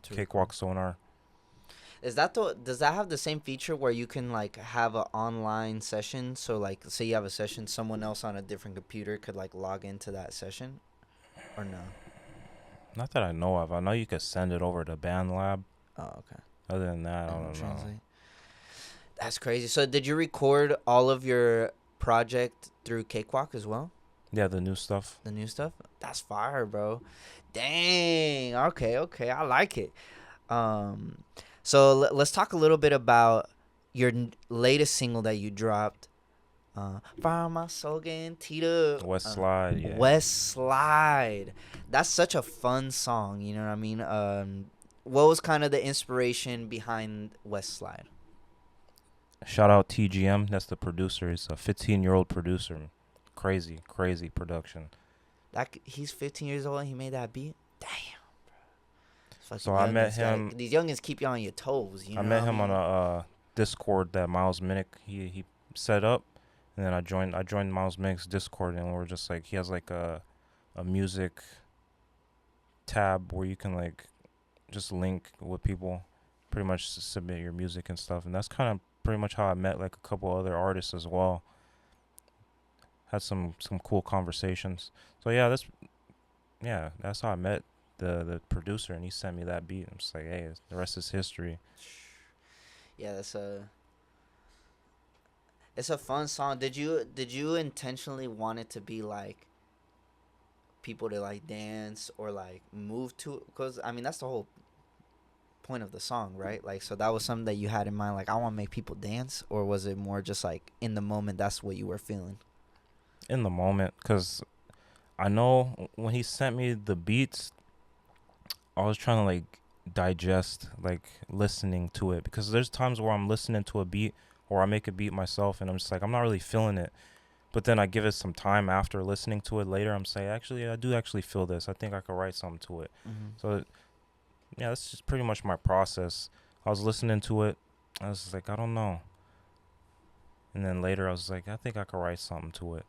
Cakewalk Sonar. Does that have the same feature where you can like have an online session? So like, say you have a session, someone else on a different computer could like log into that session, or no? Not that I know of. I know you could send it over to BandLab. Oh, okay. Other than that, I don't know. That's crazy. So did you record all of your project through Cakewalk as well? Yeah, the new stuff. The new stuff? That's fire, bro. Dang. Okay. I like it. So let's talk a little bit about your latest single that you dropped. Find my soul getting teed up. Wes Slide, yeah. Wes Slide. That's such a fun song, you know what I mean? What was kind of the inspiration behind Wes Slide? Shout out TGM, that's the producer. He's a 15-year-old producer. Crazy production. He's 15 years old and he made that beat? Damn, bro. So I met him. These youngins keep you on your toes, you know. I met him on a Discord that Miles Minnick he set up, and then I joined Miles Minnick's Discord, and we're just like, he has like a music tab where you can like just link with people, pretty much submit your music and stuff, and that's kind of pretty much how I met like a couple other artists as well. Had some cool conversations. So that's how I met the producer, and he sent me that beat. I'm just like, hey, the rest is history. Yeah, it's a fun song. Did you intentionally want it to be like people to like dance or like move to it? Because I mean that's the whole point of the song, right? Like, so that was something that you had in mind, like I want to make people dance, or was it more just like in the moment that's what you were feeling? In the moment, because I know when he sent me the beats, I was trying to like digest, like listening to it, because there's times where I'm listening to a beat or I make a beat myself and I'm just like, I'm not really feeling it, but then I give it some time after listening to it later. I'm saying, actually, I do actually feel this. I think I could write something to it. So yeah, that's just pretty much my process. I was listening to it, I was just like, I don't know, and then later I was like, I think I could write something to it.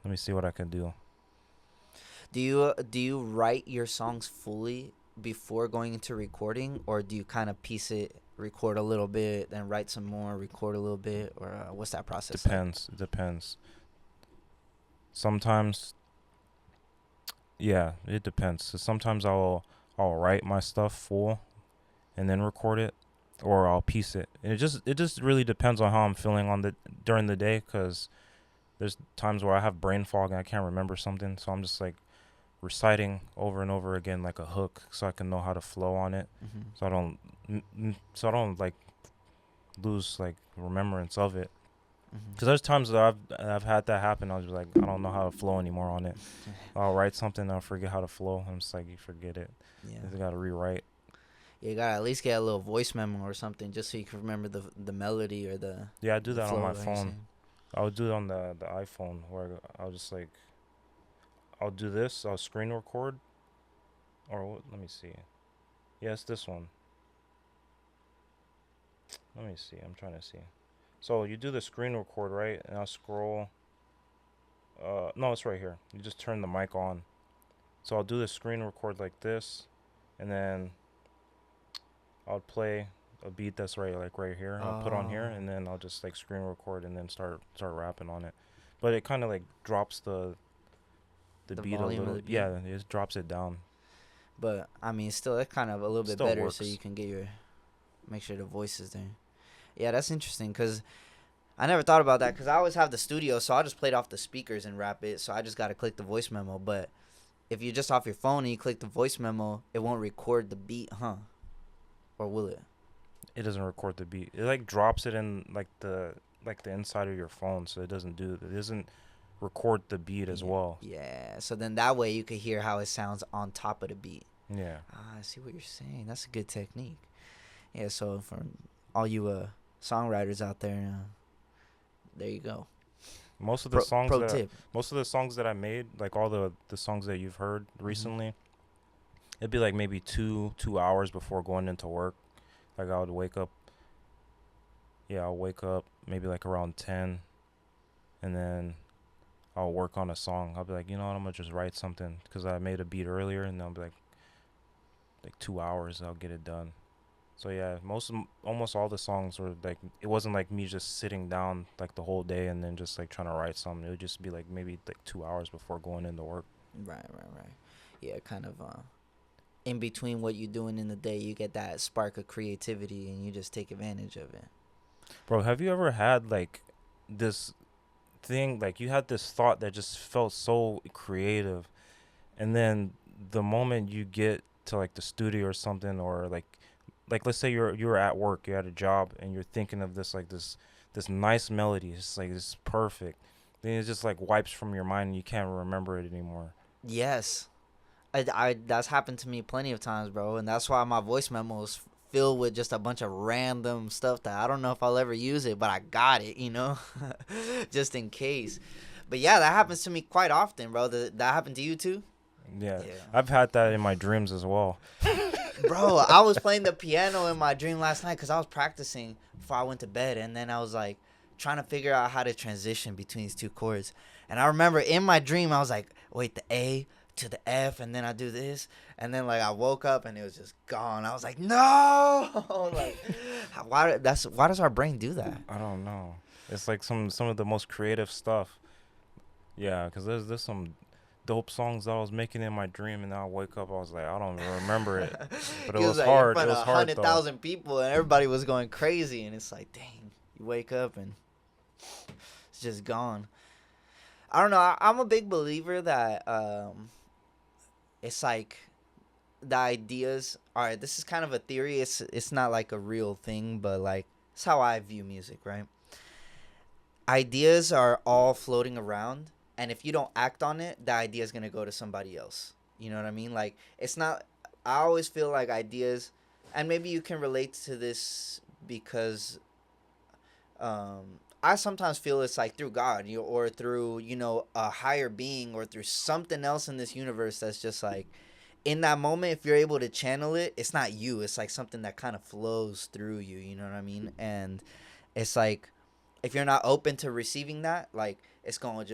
Let me see what I can do. Do you write your songs fully before going into recording, or do you kind of piece it, record a little bit, then write some more, record a little bit, or what's that process? Depends. It depends. Sometimes, yeah, it depends. So sometimes I'll write my stuff full, and then record it, or I'll piece it. And it just really depends on how I'm feeling during the day, because there's times where I have brain fog and I can't remember something, so I'm just like reciting over and over again like a hook, so I can know how to flow on it, so I don't like lose like remembrance of it. Because there's times that I've had that happen. I was just like, I don't know how to flow anymore on it. I'll write something and I'll forget how to flow. I'm just like, you forget it. Yeah, you gotta rewrite. Yeah, you gotta at least get a little voice memo or something, just so you can remember the melody or the. Yeah, I do that on my phone. I would do it on the iPhone, where I'll just like, I'll do this, I'll screen record, or let me see. Yeah, it's this one. Let me see, I'm trying to see. So you do the screen record, right? And I'll scroll. No, it's right here. You just turn the mic on. So I'll do the screen record like this, and then I'll play a beat that's right here. I'll put on here, and then I'll just like screen record and then start rapping on it. But it kind of like drops the beat a little. Yeah, it drops it down. But I mean, still, it's kind of a little bit better, works. So you can make sure the voice is there. Yeah, that's interesting, because I never thought about that, because I always have the studio, so I just play it off the speakers and rap it. So I just got to click the voice memo. But if you're just off your phone and you click the voice memo, it won't record the beat, huh? Or will it? It doesn't record the beat. It like drops it in like the inside of your phone, so it doesn't record the beat as well. Yeah. So then that way you could hear how it sounds on top of the beat. Yeah. I see what you're saying. That's a good technique. Yeah. So for all you songwriters out there, there you go. Most of the songs Pro tip. most of the songs that I made, like all the songs that you've heard recently, it'd be like maybe 2 hours before going into work. Like I would wake up. Yeah, I'll wake up maybe like around 10, and then I'll work on a song. I'll be like, you know what, I'm gonna just write something because I made a beat earlier, and I'll be like 2 hours, I'll get it done. So yeah, almost all the songs were like, it wasn't like me just sitting down like the whole day and then just like trying to write something. It would just be like maybe like 2 hours before going into work. Right. Yeah, kind of in between what you're doing in the day, you get that spark of creativity and you just take advantage of it. Bro, have you ever had like this thing, like you had this thought that just felt so creative, and then the moment you get to like the studio or something, or like let's say you're at work, you're at a job, and you're thinking of this nice melody, it's like it's perfect, then it just like wipes from your mind and you can't remember it anymore. Yes. I that's happened to me plenty of times, bro, and that's why my voice memos filled with just a bunch of random stuff that I don't know if I'll ever use it, but I got it, just in case. But yeah, that happens to me quite often, bro. That happened to you too? Yeah. I've had that in my dreams as well. Bro, I was playing the piano in my dream last night because I was practicing before I went to bed, and then I was like trying to figure out how to transition between these two chords. And I remember in my dream I was like, wait, the A to the F, and then I do this, and then like I woke up and it was just gone. I was like, no. Like, why does our brain do that? I don't know. It's like some of the most creative stuff. Yeah, because there's some dope songs that I was making in my dream, and I wake up, I was like, I don't remember it, but it was like hard. In front It was of hard 100,000 people, and everybody was going crazy, and it's like, dang, you wake up and it's just gone. I don't know. I'm a big believer that it's like the ideas. All right, this is kind of a theory. It's not like a real thing, but like it's how I view music, right? Ideas are all floating around, and if you don't act on it, the idea is gonna go to somebody else. You know what I mean? Like it's not. I always feel like ideas, and maybe you can relate to this because I sometimes feel it's like through God, or through a higher being, or through something else in this universe that's just like in that moment. If you're able to channel it, it's not you. It's like something that kind of flows through you. You know what I mean? And it's like if you're not open to receiving that, like it's gonna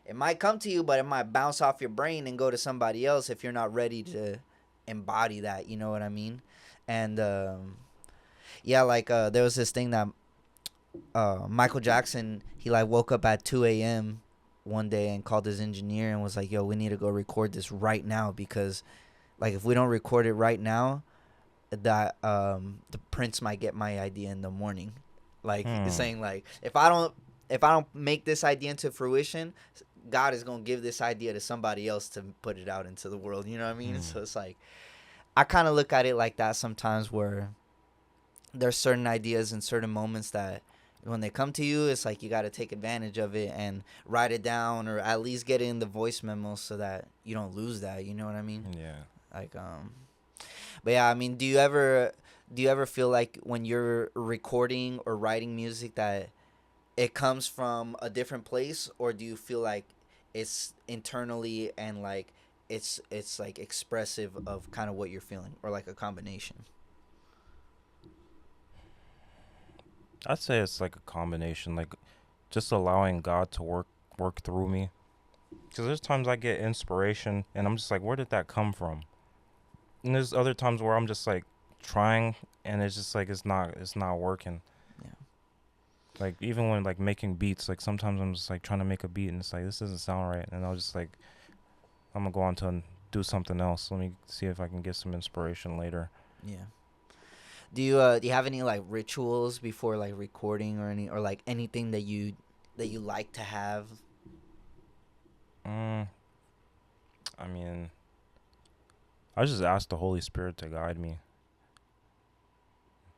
it might come to you, but it might bounce off your brain and go to somebody else if you're not ready to embody that. You know what I mean? And yeah, like there was this thing that Michael Jackson, he like woke up at 2 a.m. one day and called his engineer and was like, yo, we need to go record this right now, because like if we don't record it right now, that the Prince might get my idea in the morning. Like it's saying like if I don't make this idea into fruition, God is gonna give this idea to somebody else to put it out into the world. You know what I mean? So it's like I kind of look at it like that sometimes, where there's certain ideas and certain moments that when they come to you, it's like you got to take advantage of it and write it down, or at least get it in the voice memo so that you don't lose that. You know what I mean? Yeah. Like but yeah, I mean, do you ever feel like when you're recording or writing music that it comes from a different place, or do you feel like it's internally and like it's like expressive of kind of what you're feeling, or like a combination? I'd say it's like a combination, like just allowing God to work through me. Because there's times I get inspiration and I'm just like, where did that come from? And there's other times where I'm just like trying and it's just like it's not working. Yeah. Like even when like making beats, like sometimes I'm just like trying to make a beat and it's like this doesn't sound right, and I'll just like I'm gonna go on to do something else. Let me see if I can get some inspiration later. Yeah. Do you have any like rituals before like recording, or like anything that you like to have? I mean, I just ask the Holy Spirit to guide me.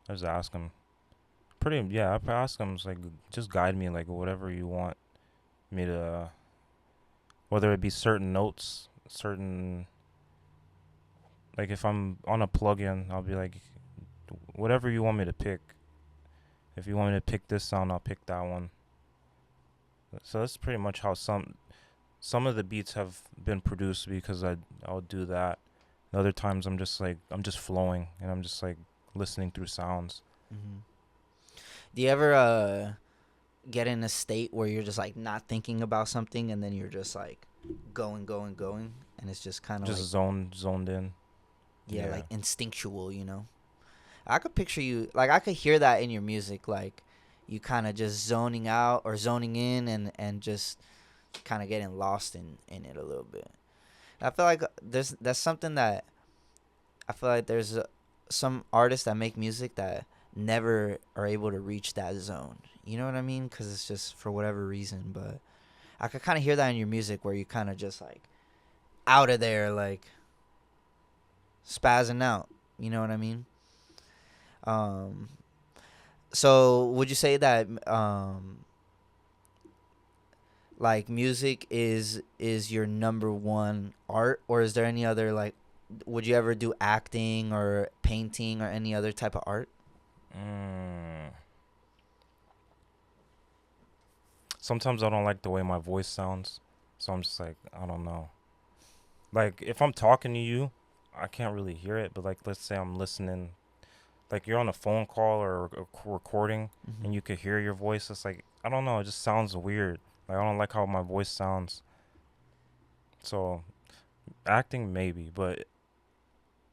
I just ask him. I ask him, like, just guide me, like, whatever you want me to, whether it be certain notes, like, if I'm on a plugin, I'll be like, whatever you want me to pick. If you want me to pick this sound, I'll pick that one. So that's pretty much how some of the beats have been produced because I'll do that. And other times I'm just flowing and I'm just like listening through sounds. Mm-hmm. Do you ever get in a state where you're just like not thinking about something and then you're just like going, and it's just kind of Just like zoned in. yeah, like instinctual, you know? I could picture you like I could hear that in your music, like you kind of just zoning out or zoning in and just kind of getting lost in it a little bit. I feel like that's something that I feel like there's some artists that make music that never are able to reach that zone. You know what I mean? Because it's just for whatever reason. But I could kind of hear that in your music where you kind of just like out of there, like spazzing out. You know what I mean? Um, so would you say that like music is your number one art, or is there any other like would you ever do acting or painting or any other type of art? Mm. Sometimes I don't like the way my voice sounds, so I'm just like, I don't know. Like if I'm talking to you, I can't really hear it, but like let's say I'm listening, like you're on a phone call or a recording, Mm-hmm. and you could hear your voice. It's like I don't know, it just sounds weird. Like I don't like how my voice sounds. So acting maybe, but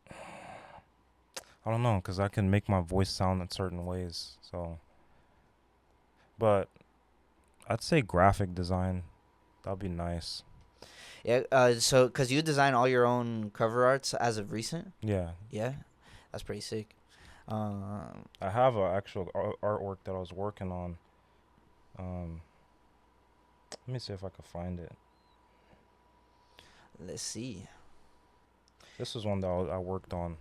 I don't know because I can make my voice sound in certain ways. So, but I'd say graphic design. That'd be nice. Yeah. So because you design all your own cover arts as of recent. Yeah. Yeah, that's pretty sick. I have a actual artwork that I was working on. Um, Let me see if I can find it. Let's see. This is one that I worked on.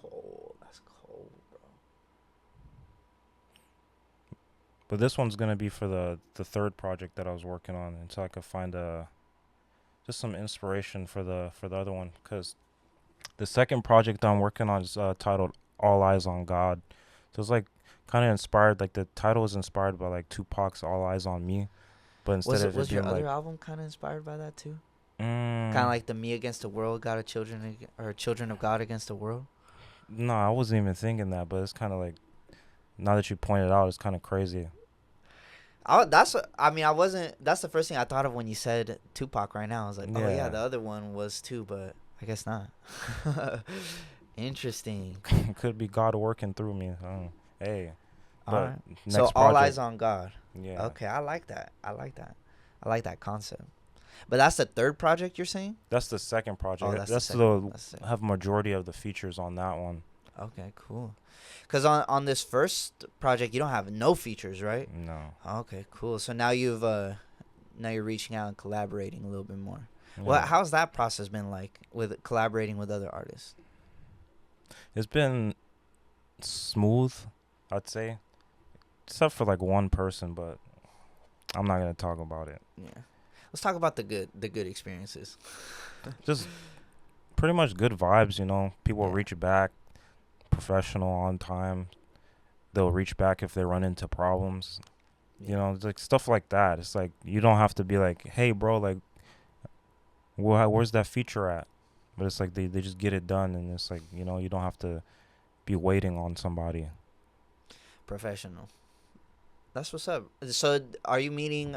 Oh, that's cold, bro. But this one's gonna be for the third project that I was working on, until I could find just some inspiration for the other one. Cause the second project I'm working on is titled "All Eyes on God." So it's like kind of inspired. Like the title is inspired by like Tupac's "All Eyes on Me," but instead of it Was your being other like, album kind of inspired by that too? Kind of mm, like the Me Against the World, God of Children of God Against the World. no, I wasn't even thinking that. But it's kind of like now that you pointed out, it's kind of crazy. I mean, I wasn't. That's the first thing I thought of when you said Tupac. Right now, I was like, oh yeah, Yeah, the other one was too, but I guess not. Interesting. it could be God working through me. Hey, All but right. So next all project, eyes on God. yeah, Okay, I like that. I like that. I like that concept. But that's the third project you're saying? that's the second Oh, project. that's the That's second. the That's the have majority of the features on that one. Okay, cool. Cause on this first project you don't have no features, right? No, Okay, cool. So now you're reaching out and collaborating a little bit more. Well, yeah, how's that process been like with collaborating with other artists? it's been smooth, I'd say, except for like one person, but I'm not gonna talk about it. Yeah. Let's talk about the good experiences. Just pretty much good vibes, People Yeah. reach back, professional, on time. They'll reach back if they run into problems. Yeah. It's like stuff like that. It's like you don't have to be like, hey, bro, like, where's that feature at? But it's like they just get it done, and it's like you don't have to be waiting on somebody. Professional. That's what's up. So, are you meeting?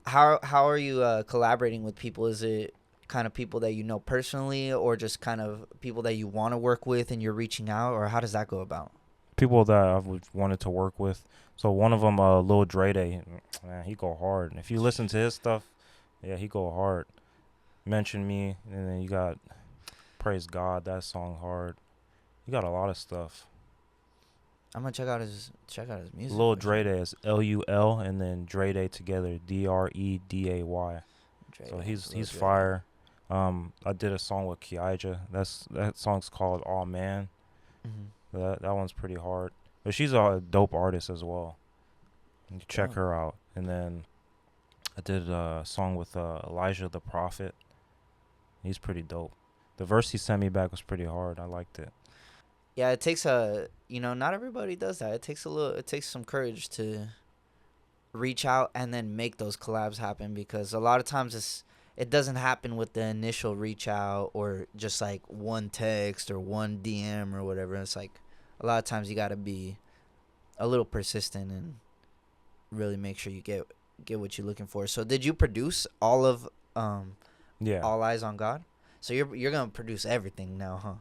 How are you collaborating with people? Is it kind of people that you know personally, or just kind of people that you want to work with, and you're reaching out, or how does that go about? People that I've wanted to work with. So one of them, Lil Dre Day, man, he go hard. And if you listen to his stuff, yeah, he go hard. Mention Me, and then you got Praise God, that song hard. You got a lot of stuff. I'm gonna check out his music. Lil For Dre sure. Day is Lul, and then Dre Day together, Dreday. Dre So Day, Lil he's Dre Day. fire. I did a song with Kiaja. That song's called All Man. Mm-hmm. That one's pretty hard. But she's a dope artist as well. You can check Dope. her out. And then I did a song with Elijah the Prophet. He's pretty dope. The verse he sent me back was pretty hard. I liked it. Yeah, it takes not everybody does that. It takes some courage to reach out and then make those collabs happen, because a lot of times it doesn't happen with the initial reach out or just like one text or one DM or whatever. It's like a lot of times you got to be a little persistent and really make sure you get what you're looking for. So did you produce all of Yeah. All Eyes on God? So you're going to produce everything now, huh?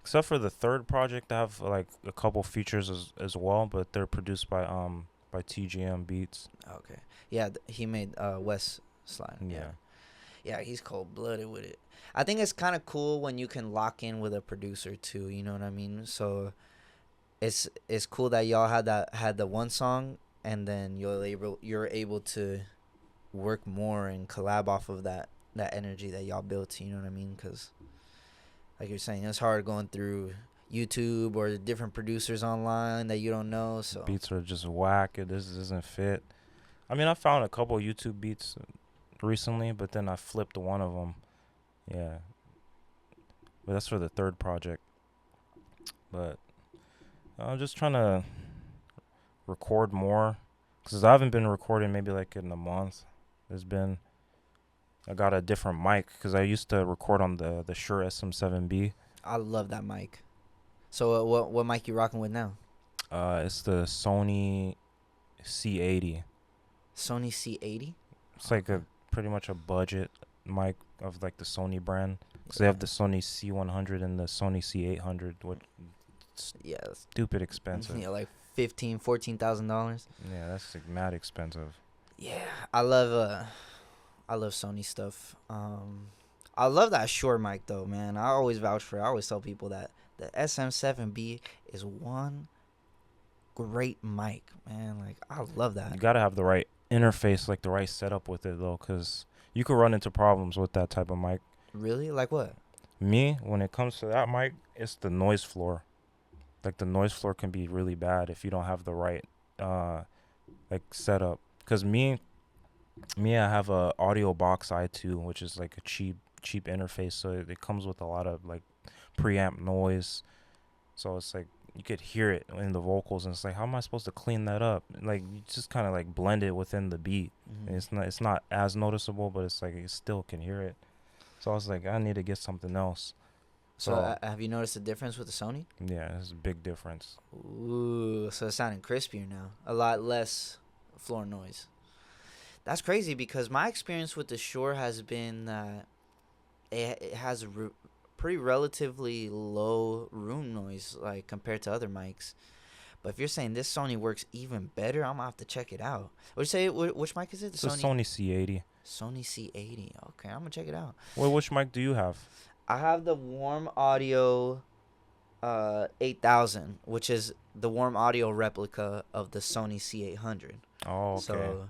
Except for the third project, I have like a couple features as well, but they're produced by TGM Beats. Okay. Yeah, he made Wes Slide. Yeah. Yeah, he's cold-blooded with it. I think it's kind of cool when you can lock in with a producer too, you know what I mean? So it's cool that y'all had the one song, and then you're able to work more and collab off of that energy that y'all built, you know what I mean? Cuz like you're saying, it's hard going through YouTube or different producers online that you don't know, so Beats are just whack. This doesn't fit. I mean, I found a couple YouTube beats recently, but then I flipped one of them. Yeah. But that's for the third project. But I'm just trying to record more, because I haven't been recording maybe like in a month. I got a different mic because I used to record on the Shure SM7B. I love that mic. So what mic you rocking with now? It's the Sony C80. Sony C80? It's like a pretty much a budget mic of like the Sony brand, because they have the Sony C100 and the Sony C800, which yeah, stupid expensive. Yeah, like $14,000. Yeah, that's like mad expensive. Yeah, I love Sony stuff. I love that Shure mic though, man. I always vouch for it. I always tell people that the SM7B is one great mic, man. Like, I love that. You gotta have the right interface, like the right setup with it though, because you could run into problems with that type of mic. Really? Like what? Me, when it comes to that mic, it's the noise floor. Like, the noise floor can be really bad if you don't have the right like setup. Because me, I have a Audio Box i2, which is like a cheap interface, so it comes with a lot of like preamp noise. So it's like you could hear it in the vocals, and it's like, how am I supposed to clean that up? Like, you just kind of like blend it within the beat. Mm-hmm. And it's not as noticeable, but it's like you still can hear it. So I was like, I need to get something else. So have you noticed a difference with the Sony? Yeah, there's a big difference. Ooh, so it's sounding crispier now. A lot less floor noise. That's crazy, because my experience with the Shure has been that it has pretty relatively low room noise, like, compared to other mics. But if you're saying this Sony works even better, I'm gonna have to check it out. What you say? Which mic is it? It's a Sony C80. Sony C80. Okay, I'm gonna check it out. Well, which mic do you have? I have the Warm Audio 8000, which is the Warm Audio replica of the Sony C800. Oh, okay. So,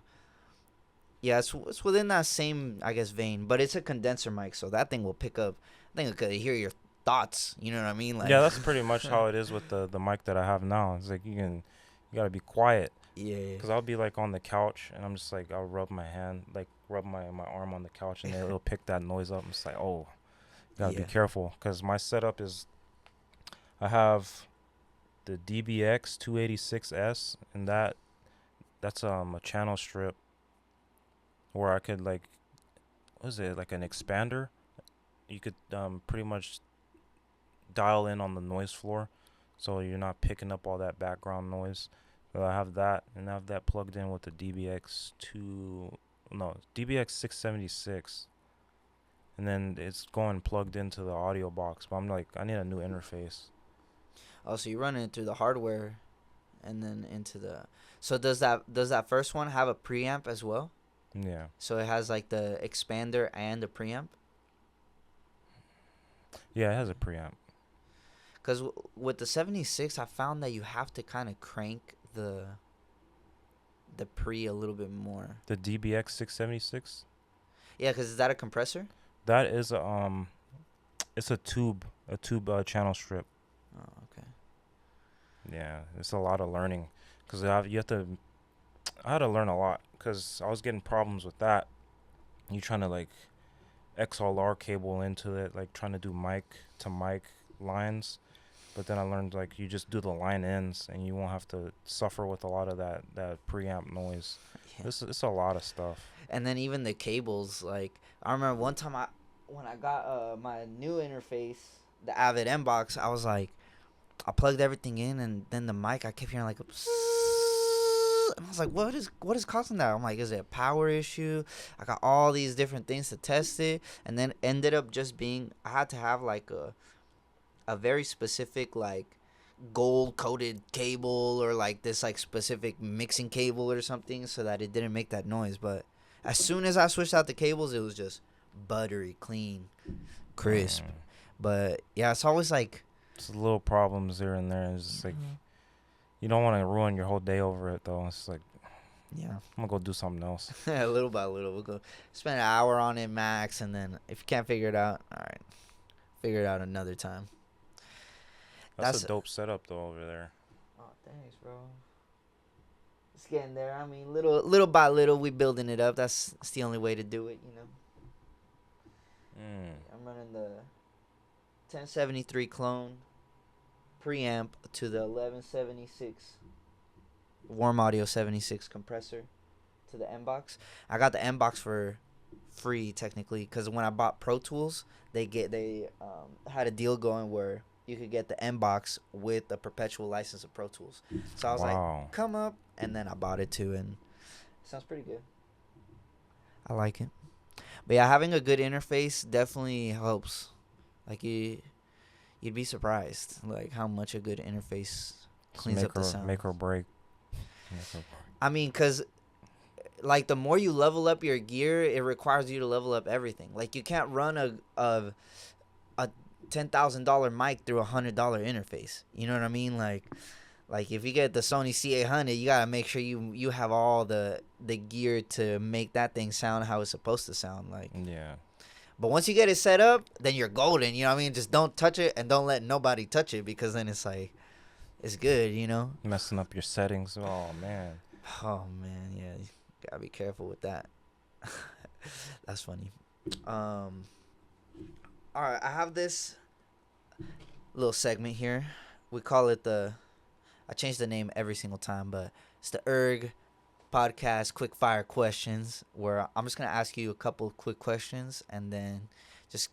yeah, it's within that same, I guess, vein, but it's a condenser mic, so that thing will pick up. I think it could hear your thoughts. You know what I mean? Like, yeah, that's pretty much how it is with the mic that I have now. It's like you gotta be quiet. Yeah. Because I'll be like on the couch, and I'm just like, I'll rub my arm on the couch, and it'll pick that noise up. I'm just like, oh, gotta be careful. Because my setup is, I have the DBX 286S, and that's a channel strip where I could, like, what is it, like an expander? You could pretty much dial in on the noise floor, so you're not picking up all that background noise. So I have that, and I have that plugged in with the DBX 676, and then it's going plugged into the audio box. But I'm like, I need a new interface. Oh, so you run it through the hardware, and then into the. So does that first one have a preamp as well? Yeah. So it has like the expander and the preamp. Yeah, it has a preamp. Because with the 76, I found that you have to kind of crank the pre a little bit more. The DBX 676? Yeah, because is that a compressor? That is it's a tube channel strip. Oh, okay. Yeah, it's a lot of learning, because I had to learn a lot, because I was getting problems with that. You trying to like XLR cable into it, like trying to do mic to mic lines. But then I learned like you just do the line ends and you won't have to suffer with a lot of that preamp noise. Yeah. It's a lot of stuff. And then even the cables, like I remember one time when I got my new interface, the Avid M box, I was like, I plugged everything in, and then the mic, I kept hearing like a and I was like, what is causing that? I'm like, is it a power issue? I got all these different things to test it, and then ended up just being, I had to have like a very specific like gold coated cable, or like this like specific mixing cable or something, so that it didn't make that noise. But as soon as I switched out the cables, it was just buttery clean, crisp. But yeah, it's always like, It's little problems here and there. It's just like you don't want to ruin your whole day over it though. It's like, yeah, I'm gonna go do something else. little by little, we'll go spend an hour on it max, and then if you can't figure it out, all right, figure it out another time. That's a dope setup though over there. Oh, thanks, bro. It's getting there. I mean, little by little, we building it up. That's the only way to do it, you know. I'm running the 1073 clone preamp to the 1176 Warm Audio 76 compressor to the M box. I got the M box for free technically, because when I bought Pro Tools, they had a deal going where you could get the M box with a perpetual license of Pro Tools. So I was like, come up, and then I bought it too, and it sounds pretty good. I like it. But yeah, having a good interface definitely helps. Like you'd be surprised like how much a good interface cleans up the sound. Make or break. I mean, cause like the more you level up your gear, it requires you to level up everything. Like you can't run a $10,000 mic through $100 interface. You know what I mean? Like if you get the Sony C800, you gotta make sure you have all the gear to make that thing sound how it's supposed to sound. Like, yeah. But once you get it set up, then you're golden. You know what I mean? Just don't touch it, and don't let nobody touch it, because then it's like, it's good. You know? Messing up your settings. Oh man. Oh man, yeah. You gotta be careful with that. That's funny. All right, I have this little segment here. We call it I change the name every single time, but it's the URG Podcast Quick Fire Questions, where I'm just going to ask you a couple of quick questions, and then just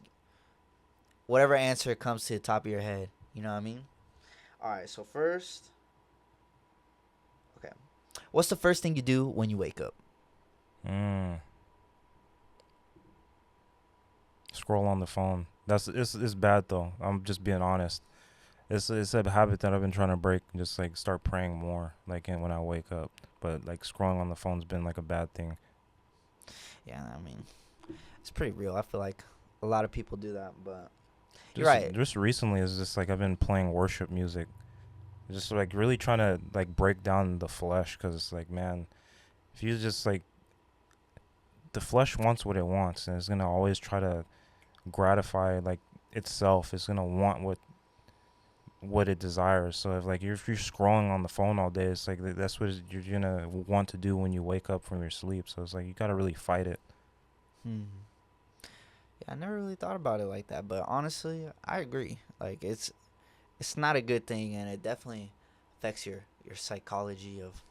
whatever answer comes to the top of your head. You know what I mean? All right, so first, okay. What's the first thing you do when you wake up? Scroll on the phone. It's bad though. I'm just being honest. It's a habit that I've been trying to break. Just like start praying more, like when I wake up. But like scrolling on the phone's been like a bad thing. Yeah, I mean, it's pretty real. I feel like a lot of people do that, but you're right. Just recently, it's just like I've been playing worship music, just like really trying to like break down the flesh, because it's like, man, if you just like, the flesh wants what it wants, and it's gonna always try to gratify like itself. It's gonna want what it desires. So if you're scrolling on the phone all day, it's like that's what you're gonna want to do when you wake up from your sleep. So it's like you gotta really fight it. Yeah, I never really thought about it like that, but honestly, I agree. Like it's not a good thing, and it definitely affects your psychology of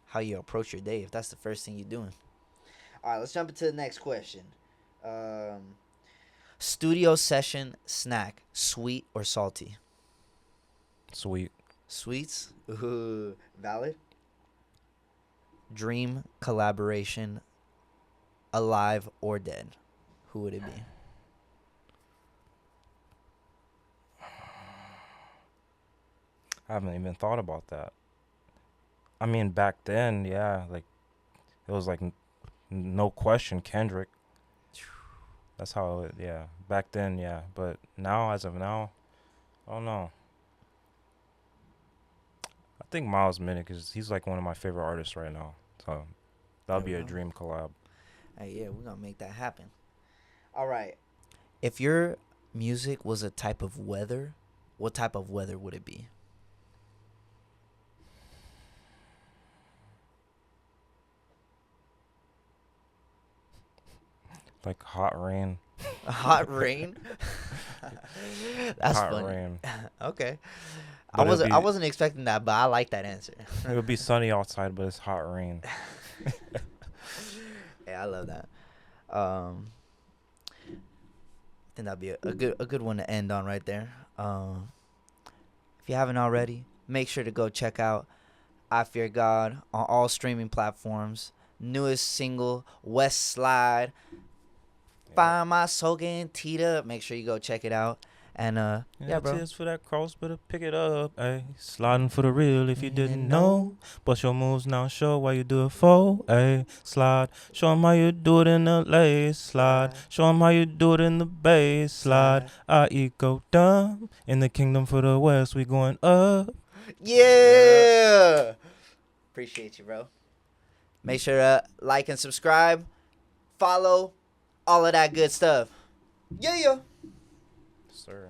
how you approach your day if that's the first thing you're doing. All right, let's jump into the next question. Studio session snack, sweet or salty? Sweet. Sweets? Ooh, valid. Dream collaboration, alive or dead? Who would it be? I haven't even thought about that. I mean, back then, yeah, like it was like no question Kendrick. That's how it, yeah. Back then, yeah, but now, as of now, I don't know. I think Miles Minnick he's like one of my favorite artists right now. So that'll be a dream collab. Hey, yeah, we're gonna make that happen. All right. If your music was a type of weather, what type of weather would it be? Like hot rain. Hot rain? That's Hot funny. rain. Okay. But I wasn't expecting that, but I like that answer. It would be sunny outside, but it's hot rain. Yeah, I love that. I think that'd be a good one to end on right there. If you haven't already, make sure to go check out iFearGod on all streaming platforms. Newest single, Wes Slide. Find my soul getting teed up. Make sure you go check it out. And yeah, bro. Tears for that cross, better pick it up. Ayy, sliding for the real if you didn't know. Bust your moves now, show why you do it for. Ayy, slide. Show 'em how you do it in the lace. Slide. Show 'em how you do it in the base. Slide. I go dumb. In the kingdom for the west, we going up. Yeah. Appreciate you, bro. Make sure to like and subscribe. Follow. All of that good stuff. Yeah. Sir.